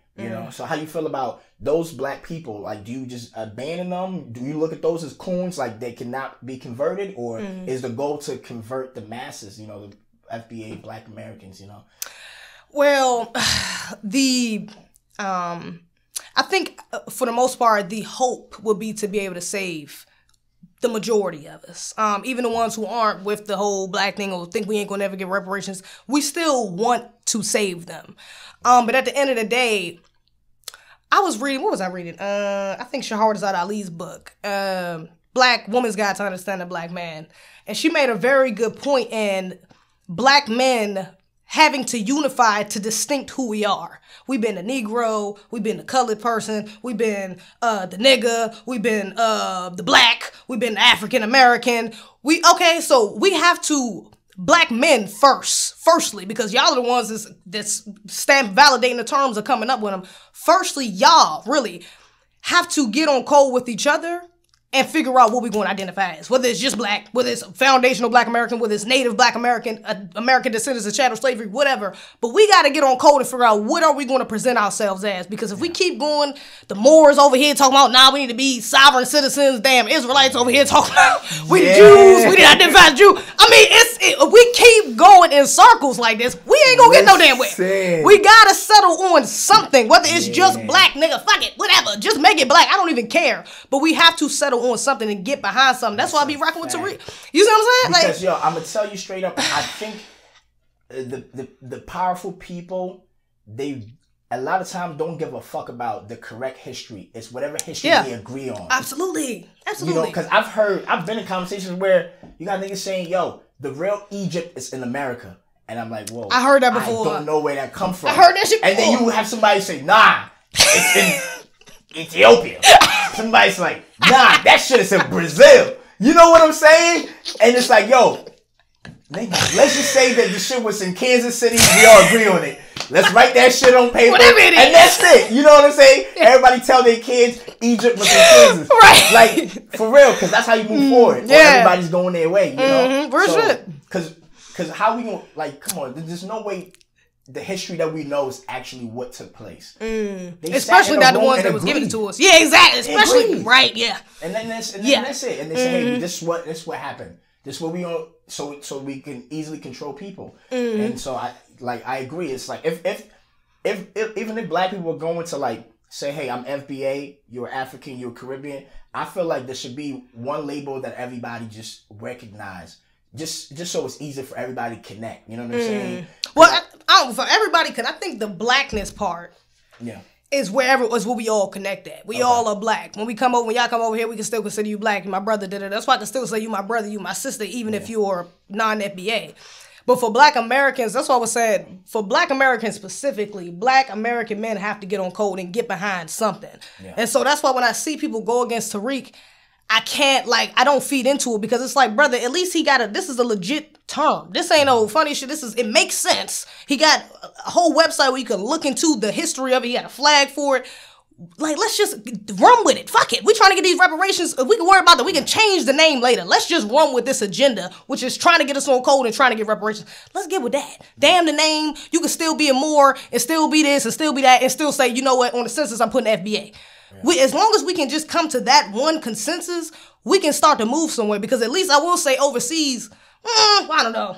So how you feel about those Black people? Like, do you just abandon them? Do you look at those as coons, like they cannot be converted? Or is the goal to convert the masses, the FBA Black Americans, Well, I think for the most part, the hope would be to be able to save the majority of us. Even the ones who aren't with the whole Black thing or think we ain't gonna ever get reparations, we still want to save them. But at the end of the day, I was reading, what was I reading? I think Shahrazad Ali's book, Black Woman's Guide to Understand a Black Man. And she made a very good point in Black men having to unify to distinct who we are. We've been the Negro, we've been the colored person, we've been the nigga, we've been the black, we've been the African American. So we have to, Black men firstly, because y'all are the ones that's validating the terms of coming up with them. Firstly, y'all really have to get on code with each other and figure out what we're going to identify as. Whether it's just black, whether it's foundational Black American, whether it's native Black American, American descendants of chattel slavery, whatever. But we got to get on code and figure out what are we going to present ourselves as. Because if we keep going, the Moors over here talking about, we need to be sovereign citizens. Damn, Israelites over here talking about, we the Jews, we need to identify as Jews. I mean, if we keep going in circles like this, we ain't going to get no damn way. We got to settle on something. Whether it's just black, nigga, fuck it, whatever. Just make it black. I don't even care. But we have to settle on something and get behind something. That's why I be rocking with Tariq. You see what I'm saying? Because I'm gonna tell you straight up, I think the powerful people, they a lot of times don't give a fuck about the correct history. It's whatever history they agree on. Absolutely. You know, because I've been in conversations where you got niggas saying, yo, the real Egypt is in America. And I'm like, whoa. I heard that before. I don't know where that come from. I heard that shit before. And then you have somebody say, nah, it's in Ethiopia. Somebody's like, nah, that shit is in Brazil. You know what I'm saying? And it's like, yo, let's just say that the shit was in Kansas City. We all agree on it. Let's write that shit on paper. Whatever it is. And that's it. You know what I'm saying? Everybody tell their kids Egypt was in Kansas. Right. Like, for real, because that's how you move forward. Yeah. Or everybody's going their way, you know? For sure. Because how we going to, like, come on, there's no way the history that we know is actually what took place. Especially not the ones that was given to us. Yeah, exactly. Especially, right, yeah. And then that's it. And they say, hey, this is what happened. This is what we on, so we can easily control people. And so I agree. It's like if even if black people are going to like say, hey, I'm FBA, you're African, you're Caribbean, I feel like there should be one label that everybody just recognize. Just so it's easy for everybody to connect. You know what I'm saying? Well, for everybody, because I think the blackness part is where we all connect at. We all are black. When y'all come over here, we can still consider you black. My brother did it. That's why I can still say you my brother, you my sister, even if you're non-FBA. But for Black Americans, that's what I was saying. For Black Americans specifically, Black American men have to get on code and get behind something. Yeah. And so that's why when I see people go against Tariq, I don't feed into it because it's like, brother, at least this is a legit term. This ain't no funny shit. It makes sense. He got a whole website where you can look into the history of it. He got a flag for it. Like, let's just run with it. Fuck it. We trying to get these reparations. We can worry about that. We can change the name later. Let's just run with this agenda, which is trying to get us on code and trying to get reparations. Let's get with that. Damn the name. You can still be a Moor and still be this and still be that and still say, you know what, on the census, I'm putting FBA. Yeah. As long as we can just come to that one consensus, we can start to move somewhere. Because at least I will say overseas, I don't know.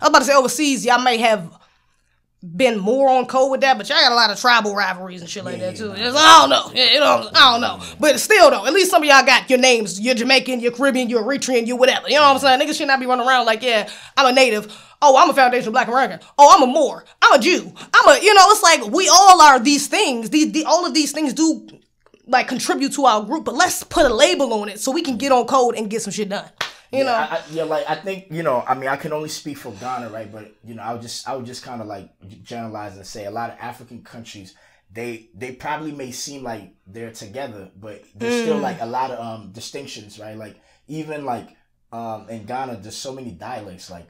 I was about to say overseas, y'all may have been more on code with that, but y'all got a lot of tribal rivalries and shit like that too. I don't know. I don't know. But still though, at least some of y'all got your names. You're Jamaican, you're Caribbean, you're Eritrean, you're whatever. You know what I'm saying? Niggas should not be running around like, yeah, I'm a native. Oh, I'm a foundational Black American. Oh, I'm a Moor. I'm a Jew. It's like we all are these things. All of these things do like contribute to our group, but let's put a label on it so we can get on code and get some shit done. You know? I think, I can only speak for Ghana, right? But, I would just kind of like generalize and say a lot of African countries, they probably may seem like they're together, but there's still like a lot of distinctions, right? Like even like in Ghana, there's so many dialects, like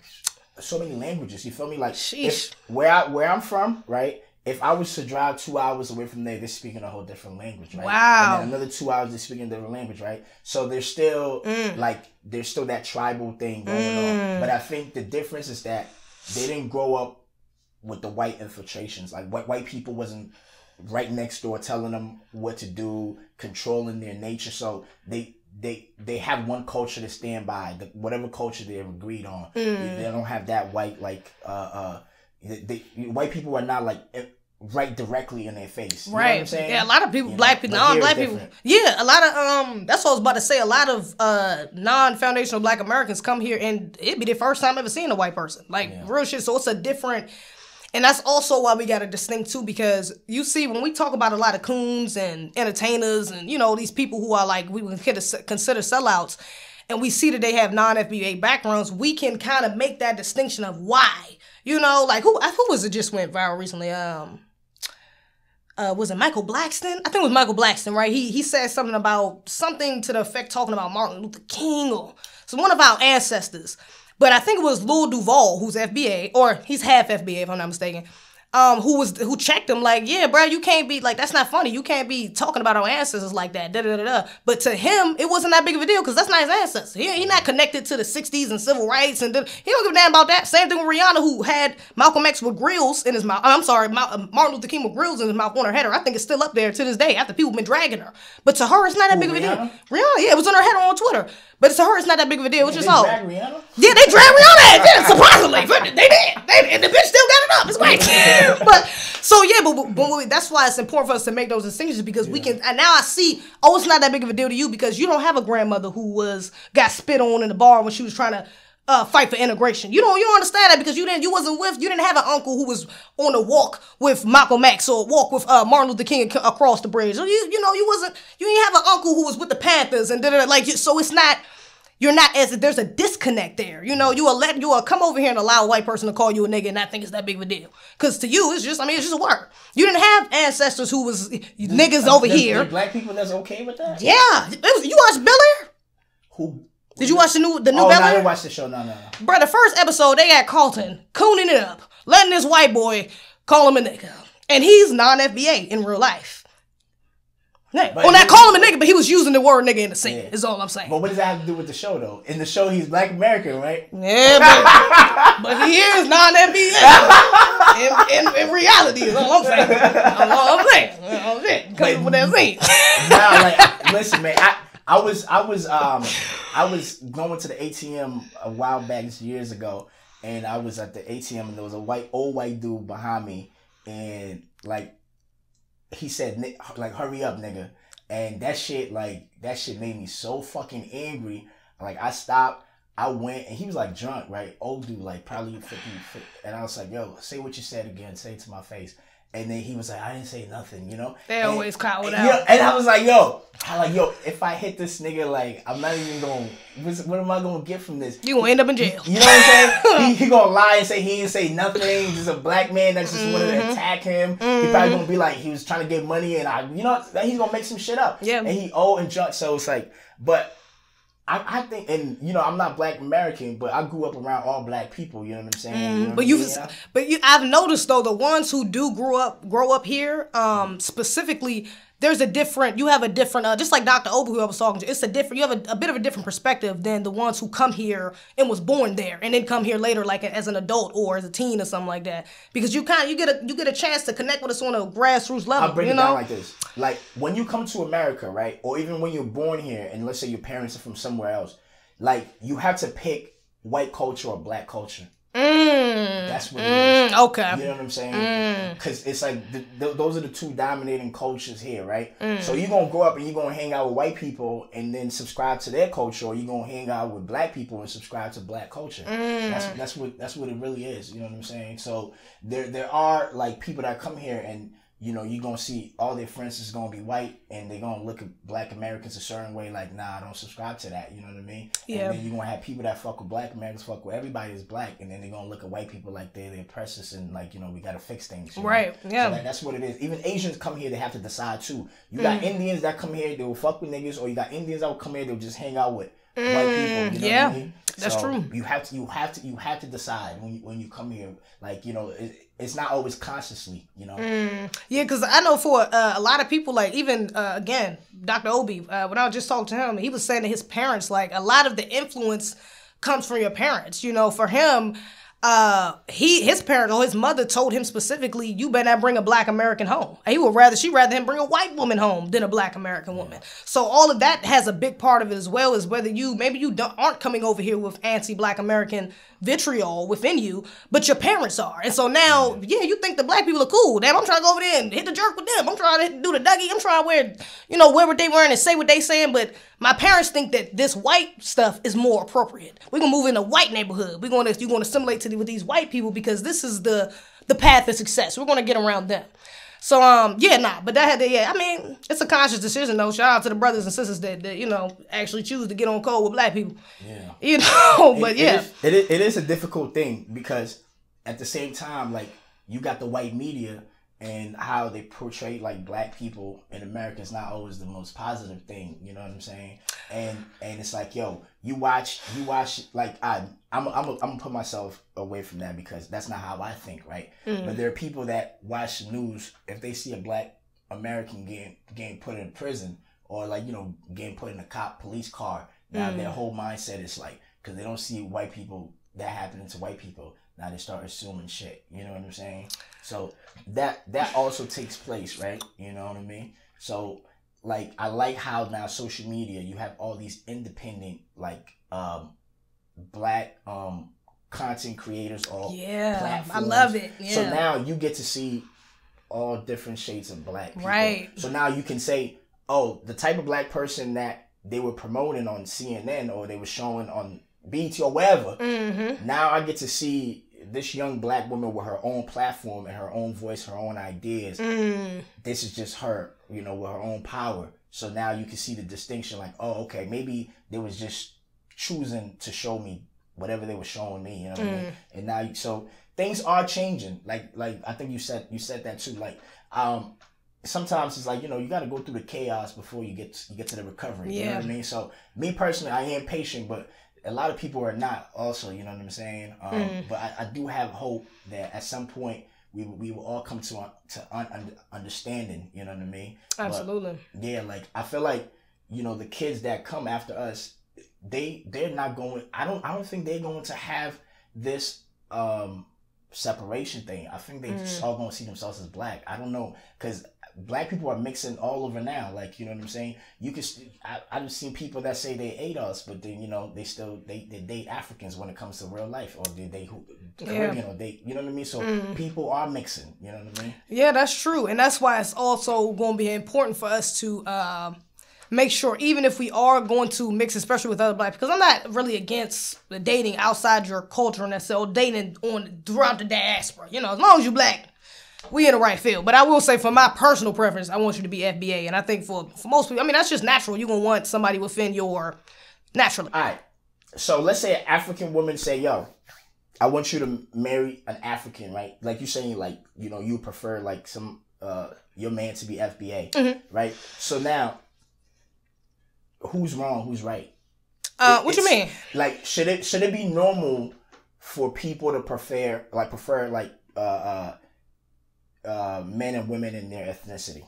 so many languages. You feel me? Like where I'm from, right? If I was to drive 2 hours away from there, they're speaking a whole different language, right? Wow. And then another 2 hours, they're speaking a different language, right? So there's still there's still that tribal thing going on. But I think the difference is that they didn't grow up with the white infiltrations. Like white people wasn't right next door telling them what to do, controlling their nature. So they have one culture to stand by, whatever culture they've agreed on. They don't have that white white people are not like right directly in their face. You know what I'm saying? Yeah, a lot of people, black people, non-black people. Yeah, a lot of that's what I was about to say. A lot of non-foundational Black Americans come here and it'd be their first time ever seeing a white person. Like real shit. So it's a different. And that's also why we got to distinct too, because you see, when we talk about a lot of coons and entertainers and, you know, these people who are like, we would consider sellouts, and we see that they have non-FBA backgrounds, we can kind of make that distinction of why. You know, like who was it just went viral recently? Was it Michael Blackston? I think it was Michael Blackston, right? He said something to the effect talking about Martin Luther King or one of our ancestors. But I think it was Lil Duval, who's FBA, or he's half FBA if I'm not mistaken, who checked him like, yeah, bro, you can't be like, that's not funny. You can't be talking about our ancestors like that. Da, da, da, da. But to him, it wasn't that big of a deal because that's not his ancestors. He not connected to the 60s and civil rights, and he don't give a damn about that. Same thing with Rihanna, who had Malcolm X with grills in his mouth. I'm sorry, Martin Luther King with grills in his mouth on her header. I think it's still up there to this day after people been dragging her. But to her, it's not that big of a deal. Rihanna, yeah, it was on her header on Twitter. But to her, it's not that big of a deal. It's just all. Drag Rihanna? Yeah, they dragged Rihanna. Yeah, surprisingly, they did. And the bitch still got it up. It's great. but that's why it's important for us to make those distinctions, because we can. And now I see. Oh, it's not that big of a deal to you because you don't have a grandmother who got spit on in the bar when she was trying to fight for integration. You don't understand that because you didn't have an uncle who was on a walk with Malcolm X or walk with Martin Luther King across the bridge. So you didn't have an uncle who was with the Panthers and so it's not. You're not there's a disconnect there. You know, you will come over here and allow a white person to call you a nigga and not think it's that big of a deal. Because to you, it's just a word. You didn't have ancestors who was niggas over here. Black people that's okay with that? Yeah. You watched Bel Air? Who? Did you watch the new Bel Air? No, I didn't watch the show. No. Bro, the first episode, they got Carlton cooning it up, letting this white boy call him a nigga. And he's non-FBA in real life. Not call him a nigga, but he was using the word nigga in the scene, is all I'm saying. But what does that have to do with the show, though? In the show, he's Black American, right? Yeah, but he is non-FBA. in reality, is all I'm saying. Coming with that scene. Listen, man, I was going to the ATM a while back, years ago, and I was at the ATM, and there was old white dude behind me, and he said, like, hurry up, nigga. And that shit made me so fucking angry. Like, I stopped, I went, and he was, like, drunk, right? Old dude, like, probably 50. And I was like, yo, say what you said again. Say it to my face. And then he was like, I didn't say nothing, you know? They always call it out. And I was like, yo, if I hit this nigga, like, I'm not even going, what am I going to get from this? You going to end up in jail. You know what I'm saying? he going to lie and say he didn't say nothing. He's just a black man that just wanted to attack him. He probably going to be like, he was trying to get money and he's going to make some shit up. Yeah. And he old and drunk, so it's like, but I think, and I'm not Black American, but I grew up around all black people. You know what I'm saying? I've noticed though, the ones who do grow up here, specifically, you have a different, just like Dr. Oba, who I was talking to, you have a bit of a different perspective than the ones who come here and was born there and then come here later, like as an adult or as a teen or something like that. Because you get a chance to connect with us on a grassroots level. I'll break it down like this. Like, when you come to America, right, or even when you're born here, and let's say your parents are from somewhere else, like, you have to pick white culture or black culture. That's what it is. Okay. You know what I'm saying? Because it's like those are the two dominating cultures here, right? So you're going to grow up and you're going to hang out with white people and then subscribe to their culture, or you're going to hang out with black people and subscribe to black culture. That's what it really is. You know what I'm saying? So there are, like, people that come here and you're going to see all their friends is going to be white, and they're going to look at Black Americans a certain way, like, nah, I don't subscribe to that. You know what I mean? Yeah. And then you're going to have people that fuck with Black Americans, fuck with everybody is black, and then they're going to look at white people like they're the oppressors and, like, we got to fix things. Right, yeah. So that's what it is. Even Asians come here, they have to decide, too. You got Indians that come here, they will fuck with niggas, or you got Indians that will come here, they'll just hang out with white people. You know what I mean? That's true. You have to decide when you come here, like, it's not always consciously, Yeah, because I know for a lot of people, like, even again, Dr. Obi, when I was just talking to him, he was saying that his parents, like, a lot of the influence comes from your parents. For him, his parents or his mother told him specifically, you better not bring a Black American home. She'd rather him bring a white woman home than a Black American woman. So all of that has a big part of it as well, is whether you aren't coming over here with anti-Black American vitriol within you, but your parents are. And so now, you think the black people are cool. Damn, I'm trying to go over there and hit the jerk with them. I'm trying to do the Dougie. I'm trying to wear what they wearing and say what they saying, but my parents think that this white stuff is more appropriate. We're going to move in a white neighborhood. You're going to assimilate with these white people because this is the the path of success. We're going to get around them. So, but that had to, I mean, it's a conscious decision, though. Shout out to the brothers and sisters that you know, actually choose to get on code with black people. Yeah. You know, but it is a difficult thing because at the same time, like, you got the white media and how they portray, like, black people in America is not always the most positive thing. You know what I'm saying? And it's like, yo, you watch, like, I'm gonna put myself away from that because that's not how I think, right? But there are people that watch the news, if they see a black American getting put in prison or, like, you know, getting put in a police car, now their whole mindset is like, because they don't see white people, that happening to white people, now they start assuming shit. You know what I'm saying? So that also takes place, right? You know what I mean? So, like, I like how now social media, you have all these independent, like, black content creators or platforms. I love it. Yeah. So now you get to see all different shades of black people. Right. So now you can say, oh, the type of black person that they were promoting on CNN or they were showing on BET or wherever. Now I get to see this young black woman with her own platform and her own voice, her own ideas. This is just her, you know, with her own power. So now you can see the distinction, like, oh, okay, maybe they was just choosing to show me whatever they were showing me, you know what I mean? And now, so things are changing. Like I think you said that too. Like, sometimes it's like, you know, you got to go through the chaos before you get to the recovery. You know what I mean? So me personally, I am patient, but a lot of people are not also, you know what I'm saying? But I do have hope that at some point we will all come to understanding, you know what I mean? Absolutely. But, yeah, like, I feel like, you know, the kids that come after us, they're not going, I don't think they're going to have this separation thing. I think they just all going to see themselves as black. I don't know, because black people are mixing all over now. Like, you know what I'm saying? You can, I've seen people that say they ate us, but then, you know, they date Africans when it comes to real life, or they Caribbean, or they, you know what I mean? So people are mixing, you know what I mean? Yeah, that's true. And that's why it's also going to be important for us to make sure, even if we are going to mix, especially with other black people, because I'm not really against the dating outside your culture and that's all dating throughout the diaspora. You know, as long as you black, we in the right field. But I will say, for my personal preference, I want you to be FBA. And I think for most people, I mean, that's just natural. You're going to want somebody within your naturally. All right. So let's say an African woman say, yo, I want you to marry an African, right? Like you're saying, like, you know, you prefer like your man to be FBA, right? So now, who's wrong? Who's right? What you mean? Like, should it be normal for people to prefer men and women in their ethnicity?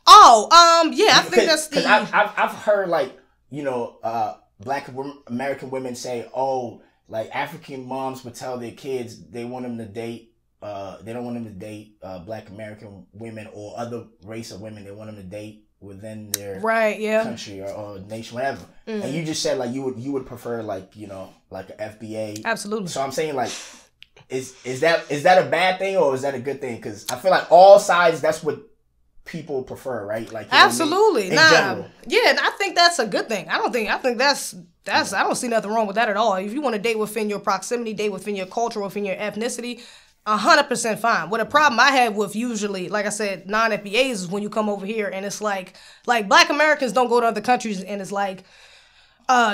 I think that's the... Because I've heard, like, you know, black American women say, oh, like, African moms would tell their kids they want them to date, they don't want them to date black American women or other race of women. They want them to date within their country or nation, whatever. And you just said, like, you would prefer, like, you know, like an FBA. Absolutely. So I'm saying, like, is that a bad thing or is that a good thing? Because I feel like all sides, that's what people prefer, right? Like, absolutely. In general. Yeah, and I think that's a good thing. I think that's I don't see nothing wrong with that at all. If you want to date within your proximity, date within your culture, within your ethnicity, 100% fine. What a problem I have with usually, like I said, non-FBAs is when you come over here and it's like black Americans don't go to other countries and it's like,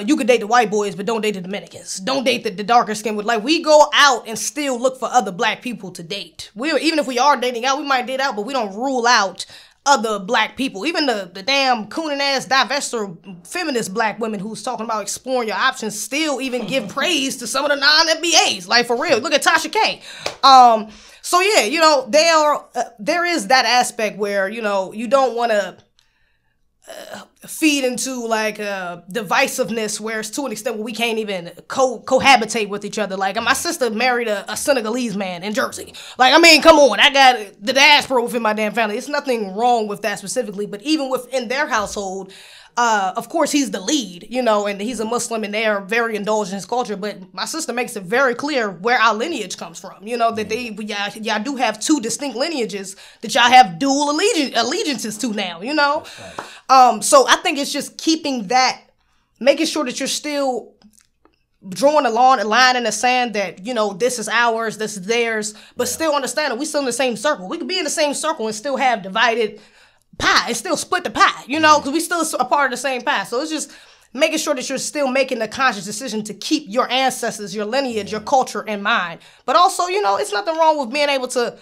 you could date the white boys, but don't date the Dominicans. Don't date the darker skin. Like, we go out and still look for other black people to date. Even if we are dating out, we might date out, but we don't rule out other black people. Even the damn cooning ass divester feminist black women who's talking about exploring your options still even give praise to some of the non-FBAs. Like, for real. Look at Tasha K. So yeah, you know, there is that aspect where, you know, you don't want to feed into like divisiveness where it's to an extent where we can't even cohabitate with each other. Like, my sister married a Senegalese man in Jersey. Like, I mean, come on, I got the diaspora within my damn family. It's nothing wrong with that specifically, but even within their household, of course he's the lead, you know, and he's a Muslim and they are very indulged in his culture, but my sister makes it very clear where our lineage comes from, you know, that y'all do have two distinct lineages that y'all have dual allegiances to now, you know. So I think it's just keeping that, making sure that you're still drawing a line in the sand that, you know, this is ours, this is theirs, but still understanding we still in the same circle. We could be in the same circle and still have divided pie and still split the pie, you know, because we still a part of the same pie. So it's just making sure that you're still making the conscious decision to keep your ancestors, your lineage, your culture in mind. But also, you know, it's nothing wrong with being able to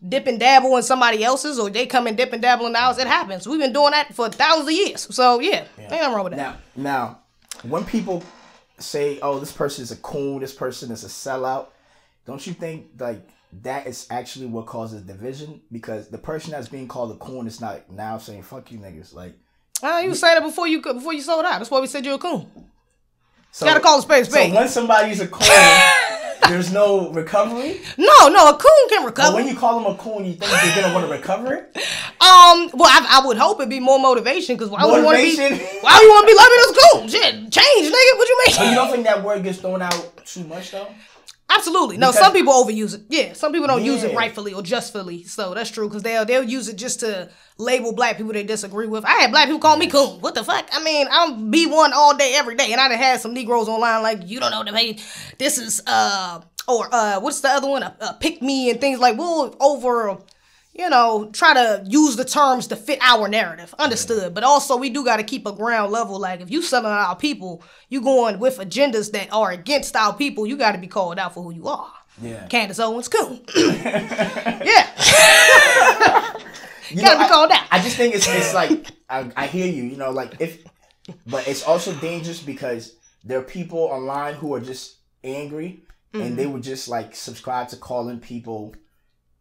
dip and dabble in somebody else's, or they come and dip and dabble in ours. It happens. We've been doing that for thousands of years. So yeah. Ain't nothing wrong with that. Now, when people say, "Oh, this person is a coon, this person is a sellout," don't you think like that is actually what causes division? Because the person that's being called a coon is not now saying "fuck you niggas." Like, you say that before you sold out. That's why we said you're a coon. So, you gotta call a spade. So when somebody's a coon, there's no recovery? No, a coon can recover. But when you call them a coon, you think they're gonna want to recover it? Well, I would hope it'd be more motivation, because why would you want to be loving this coon? Shit, change, nigga. What you mean? So you don't think that word gets thrown out too much though? Absolutely. No, some people overuse it. Yeah, some people don't use it rightfully or justfully. So that's true, because they'll use it just to label black people they disagree with. I had black people call me coon. What the fuck? I mean, I'm B1 all day, every day. And I done had some Negroes online like, you don't know the hey, this is, what's the other one? Pick me and things like, we'll try to use the terms to fit our narrative. Understood. But also, we do got to keep a ground level. Like, if you selling our people, you going with agendas that are against our people, you got to be called out for who you are. Yeah. Candace Owens, coon. Yeah. You gotta be called out. I just think it's like, I hear you, you know, like but it's also dangerous because there are people online who are just angry and they would just like subscribe to calling people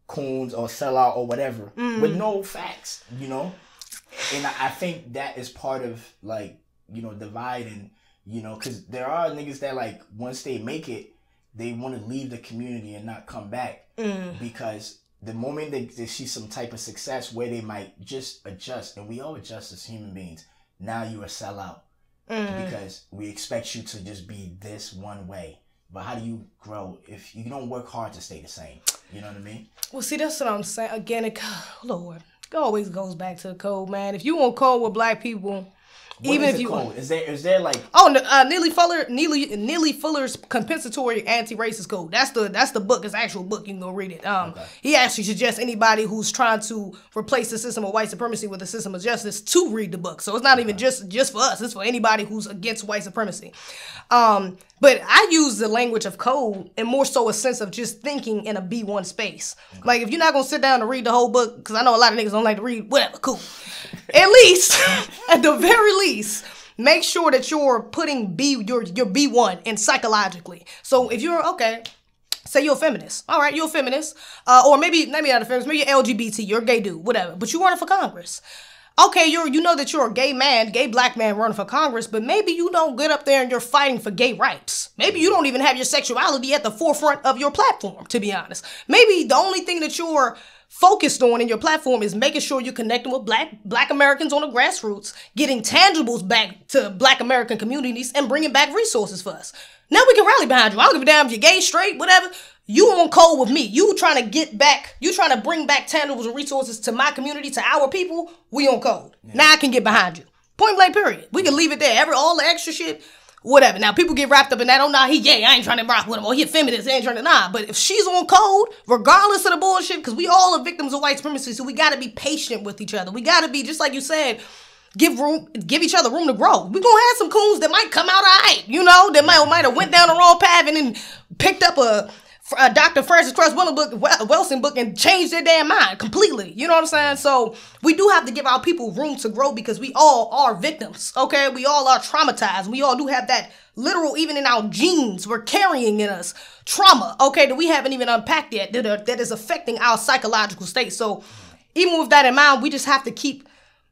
coons or sellout or whatever with no facts, you know? And I think that is part of like, you know, dividing, you know, because there are niggas that like once they make it, they want to leave the community and not come back because the moment they see some type of success where they might just adjust, and we all adjust as human beings, now you're a sellout because we expect you to just be this one way. But how do you grow if you don't work hard to stay the same? You know what I mean? Well, see, that's what I'm saying. Again, it always goes back to the code, man. If you want code with black people, what even if you code? Is there like Neely Fuller's compensatory anti-racist code. That's the book. It's an actual book. You can go read it. He actually suggests anybody who's trying to replace the system of white supremacy with a system of justice to read the book. So it's not even just for us. It's for anybody who's against white supremacy. But I use the language of code in more so a sense of just thinking in a B1 space. Like, if you're not going to sit down and read the whole book, because I know a lot of niggas don't like to read, whatever, cool. At least, at the very least, make sure that you're putting your B1 in psychologically. So if you're, say you're a feminist. All right, you're a feminist. Or maybe not a feminist, maybe you're LGBT, you're a gay dude, whatever. But you're running for Congress. Okay, you know that you're a gay black man running for Congress, but maybe you don't get up there and you're fighting for gay rights. Maybe you don't even have your sexuality at the forefront of your platform, to be honest. Maybe the only thing that you're focused on in your platform is making sure you're connecting with black Americans on the grassroots, getting tangibles back to black American communities, and bringing back resources for us. Now we can rally behind you. I don't give a damn if you're gay, straight, whatever. You on code with me. You trying to bring back tangibles and resources to my community, to our people. We on code. Yeah. Now I can get behind you. Point blank, period. We can leave it there. All the extra shit, whatever. Now people get wrapped up in that. Oh, nah, he gay. I ain't trying to rock with him. Or he a feminist. I ain't trying to, nah. But if she's on code, regardless of the bullshit, because we all are victims of white supremacy, so we got to be patient with each other. We got to be, just like you said, give each other room to grow. We're going to have some coons that might come out all right, you know, that might have went down the wrong path and then picked up a Dr. Francis Cress Welsing book and changed their damn mind completely. You know what I'm saying? So we do have to give our people room to grow because we all are victims, okay? We all are traumatized. We all do have that literal, even in our genes, we're carrying in us trauma, okay, that we haven't even unpacked yet, that is affecting our psychological state. So even with that in mind, we just have to keep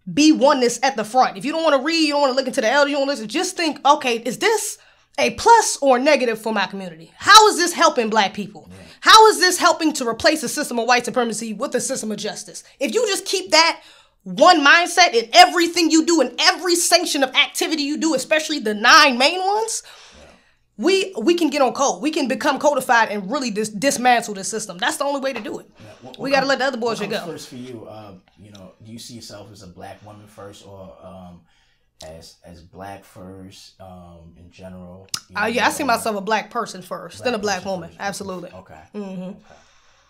B1-ness at the front. If you don't want to read, you don't want to look into the elder, you don't want to listen, just think, okay, is this a plus or negative for my community? How is this helping black people? Yeah. How is this helping to replace a system of white supremacy with a system of justice? If you just keep that one mindset in everything you do and every sanction of activity you do, especially the 9 main ones, we can get on code. We can become codified and really dismantle the system. That's the only way to do it. Yeah. We got to let the other bullshit go. First for you, you know, do you see yourself as a black woman first or as black first, in general? Yeah, I see myself a black person first, then a black woman. First. Absolutely. Okay. Okay.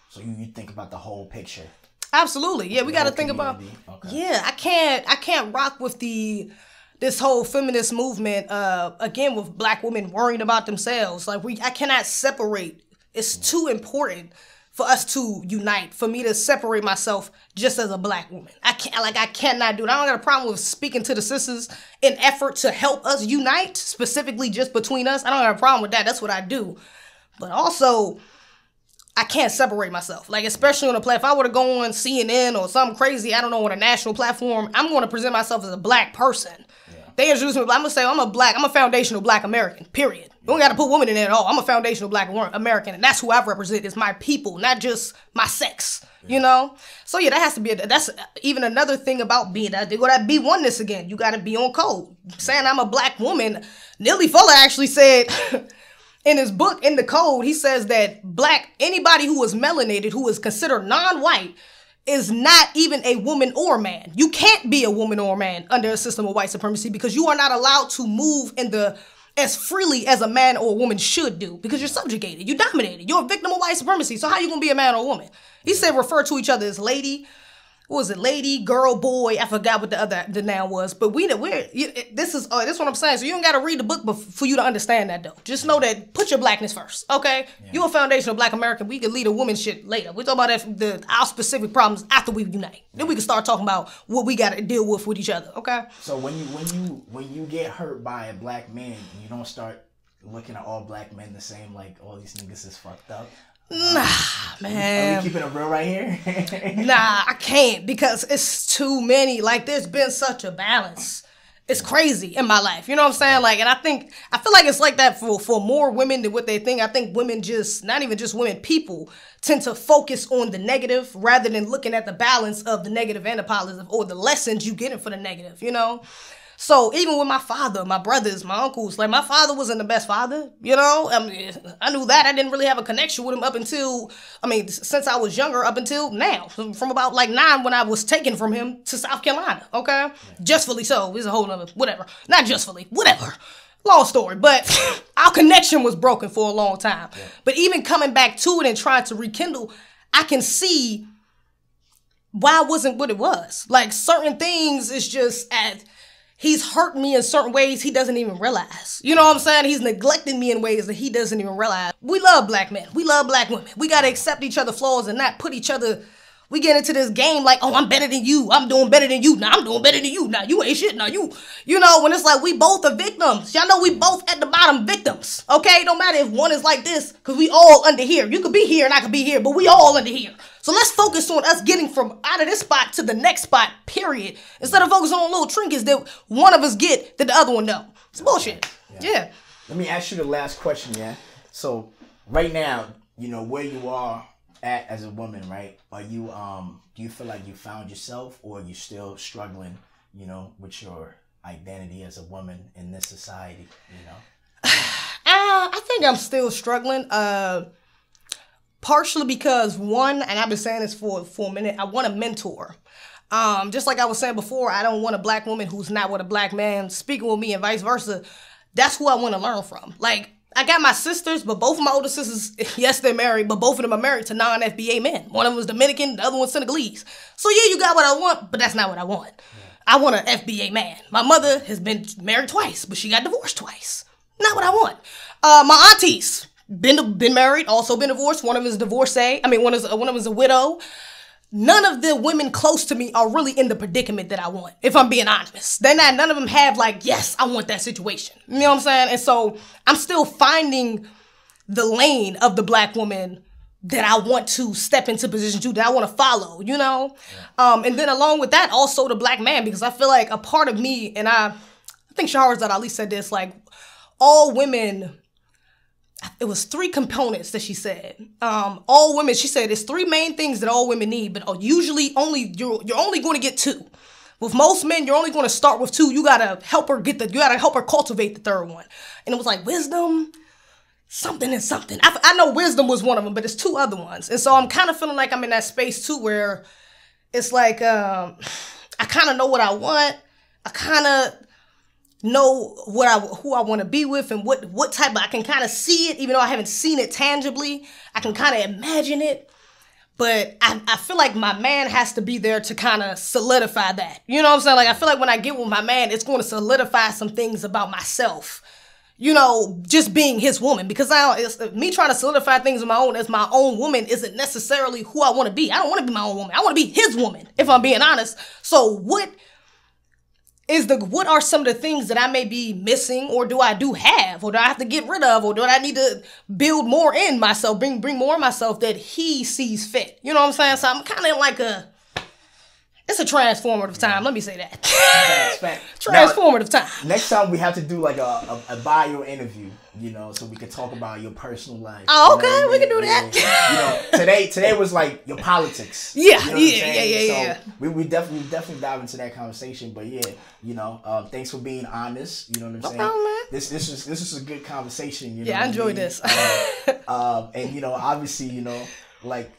So you think about the whole picture. Absolutely. Yeah, we got to think about. Okay. Yeah, I can't rock with this whole feminist movement. Again, with black women worrying about themselves. Like I cannot separate. It's too important for us to unite. For me to separate myself just as a black woman, I cannot do it. I don't got a problem with speaking to the sisters in effort to help us unite, specifically just between us. I don't have a problem with that. That's what I do. But also, I can't separate myself. Like, especially on a platform. If I were to go on CNN or something crazy, I don't know, on a national platform, I'm going to present myself as a black person. Yeah. They introduce me, I'm going to say, I'm a foundational black American, period. You don't got to put women in there at all. I'm a foundational black American, and that's who I represent. It's my people, not just my sex, you know? So, yeah, that has to be, that's even another thing about being, they go that B1-ness again. You got to be on code. Saying I'm a black woman, Nilly Fuller actually said... In his book, in the code, he says that anybody who is melanated, who is considered non-white, is not even a woman or a man. You can't be a woman or a man under a system of white supremacy because you are not allowed to move as freely as a man or a woman should do because you're subjugated, you're dominated, you're a victim of white supremacy. So how you gonna be a man or a woman? He said refer to each other as lady. What was it? Lady, girl, boy. I forgot what the noun was. But this is what I'm saying. So you don't got to read the book for you to understand that, though. Just know that, put your blackness first, okay? Yeah. You're a foundational black American. We can lead a woman shit later. We talk about our specific problems after we unite. Then we can start talking about what we got to deal with each other, okay? So when you get hurt by a black man, you don't start looking at all black men the same, like, all these niggas is fucked up. Nah, man. Are we keeping it real right here? Nah, I can't because it's too many. Like, there's been such a balance. It's crazy in my life. You know what I'm saying? Like, and I feel like it's like that for more women than what they think. I think women not even just women, people tend to focus on the negative rather than looking at the balance of the negative and the positive or the lessons you get for the negative, you know? So even with my father, my brothers, my uncles, like my father wasn't the best father, you know? I mean, I knew that. I didn't really have a connection with him since I was younger up until now. From about like 9 when I was taken from him to South Carolina, okay? Justfully so. It's a whole nother, whatever. Not justfully, whatever. Long story, but our connection was broken for a long time. Yeah. But even coming back to it and trying to rekindle, I can see why it wasn't what it was. Like certain things is just he's hurt me in certain ways he doesn't even realize. You know what I'm saying? He's neglecting me in ways that he doesn't even realize. We love black men. We love black women. We got to accept each other's flaws and not put each other... We get into this game like, oh, I'm better than you. I'm doing better than you. Now I'm doing better than you. Now you ain't shit. Now you know, when it's like we both are victims. Y'all know we both at the bottom victims. Okay? No matter if one is like this, because we all under here. You could be here and I could be here, but we all under here. So let's focus on us getting from out of this spot to the next spot, period. Instead of focusing on little trinkets that one of us get that the other one don't. It's bullshit. Yeah. Let me ask you the last question, yeah? So right now, you know, where you are at as a woman, right? Are you do you feel like you found yourself, or are you still struggling, you know, with your identity as a woman in this society, you know? I think I'm still struggling. Partially because one, and I've been saying this for a minute, I want a mentor. Just like I was saying before, I don't want a black woman who's not with a black man speaking with me and vice versa. That's who I want to learn from. Like, I got my sisters, but both of my older sisters, yes, they're married, but both of them are married to non-FBA men. One of them was Dominican, the other one's Senegalese. So yeah, you got what I want, but that's not what I want. Yeah. I want an FBA man. My mother has been married twice, but she got divorced twice. Not what I want. My aunties, been married, also been divorced. One of them is divorcee. One of them is a widow. None of the women close to me are really in the predicament that I want, if I'm being honest. None of them have like, yes, I want that situation. You know what I'm saying? And so I'm still finding the lane of the black woman that I want to step into position to, that I want to follow, you know? Yeah. And then along with that, also the black man, because I feel like a part of me, and I think Shahrazad Ali said this, like all women... It was 3 components that she said. All women, she said, there's 3 main things that all women need, but usually you're only going to get 2. With most men, you're only going to start with 2. You gotta help her cultivate the 3rd one. And it was like wisdom, something and something. I know wisdom was one of them, but there's 2 other ones. And so I'm kind of feeling like I'm in that space too, where it's like I kind of know what I want. I kind of know who I want to be with and what type of, I can kind of see it, even though I haven't seen it tangibly. I can kind of imagine it. But I feel like my man has to be there to kind of solidify that. You know what I'm saying? Like, I feel like when I get with my man, it's going to solidify some things about myself. You know, just being his woman. Because me trying to solidify things on my own as my own woman isn't necessarily who I want to be. I don't want to be my own woman. I want to be his woman, if I'm being honest. So what are some of the things that I may be missing, or do I have, or do I have to get rid of, or do I need to build more in myself, bring more in myself that he sees fit? You know what I'm saying? So I'm kind of like it's a transformative time. Let me say that. Transformative time. Next time we have to do like a bio interview, you know, so we can talk about your personal life. Oh, okay, we can do that. You know, today was like your politics. Yeah, you know yeah. So we definitely dive into that conversation. But yeah, you know, thanks for being honest. You know what I'm saying? No problem, man. This is a good conversation. You know yeah, I enjoyed this. And you know, obviously, you know, like.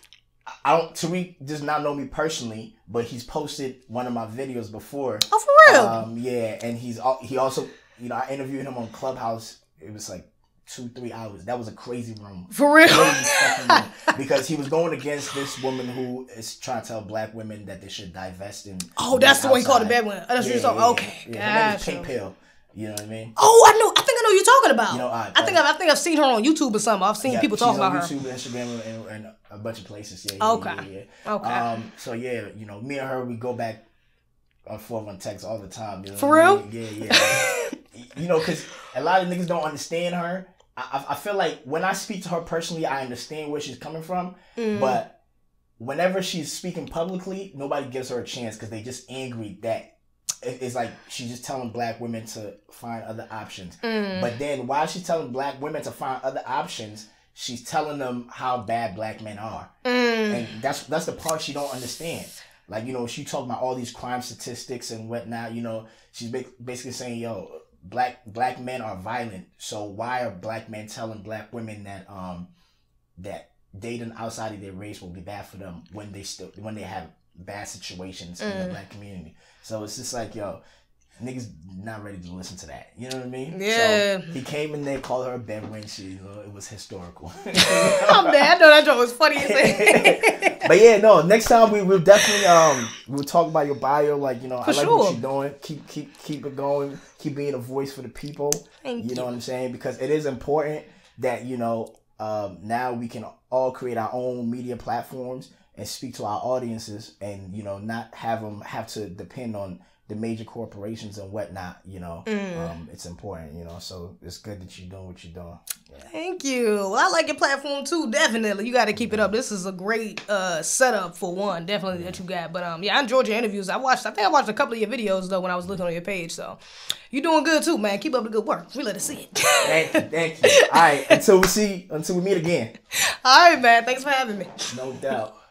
Tariq does not know me personally, but he's posted one of my videos before. Oh, for real? Yeah, and he also, you know, I interviewed him on Clubhouse. It was like 2-3 hours. That was a crazy room. For real? Room, because he was going against this woman who is trying to tell black women that they should divest in. Oh, that's the one he called a bad one. That's what you're talking. Okay, gotcha. Pink Pill. You know what I mean? Oh, I think I know who you're talking about. You know, I think I've seen her on YouTube or something. I've seen people talk about her. YouTube, Instagram, and a bunch of places. Yeah. Okay. So yeah, you know, me and her, we go back and forth on text all the time. You know For real? Yeah. You know, because a lot of niggas don't understand her. I feel like when I speak to her personally, I understand where she's coming from, but whenever she's speaking publicly, nobody gives her a chance because they just angry that. It's like she's just telling black women to find other options. But then while she's telling black women to find other options, she's telling them how bad black men are. And that's the part she don't understand. Like, you know, she talking about all these crime statistics and whatnot. You know, she's basically saying, yo, black men are violent. So why are black men telling black women that that dating outside of their race will be bad for them when they have bad situations in the black community? So it's just like, yo, niggas not ready to listen to that. You know what I mean? Yeah. So he came in there, called her a bedwench. You know, it was historical. I'm dead. I know that joke was funny as hell. But yeah, no. Next time we'll definitely we'll talk about your bio. Like, you know, I like what you're doing. Keep it going. Keep being a voice for the people. Thank you. Know what I'm saying? Because it is important that, you know, now we can all create our own media platforms and speak to our audiences, and, you know, not have them have to depend on the major corporations and whatnot. You know, it's important. You know, so it's good that you're doing what you're doing. Yeah. Thank you. Well, I like your platform too. Definitely, you got to keep it up. This is a great setup for one. Definitely that you got. But yeah, I enjoyed your interviews. I think I watched a couple of your videos though when I was looking on your page. So you're doing good too, man. Keep up the good work. We let us see it. Thank you. All right, until we meet again. All right, man. Thanks for having me. No doubt.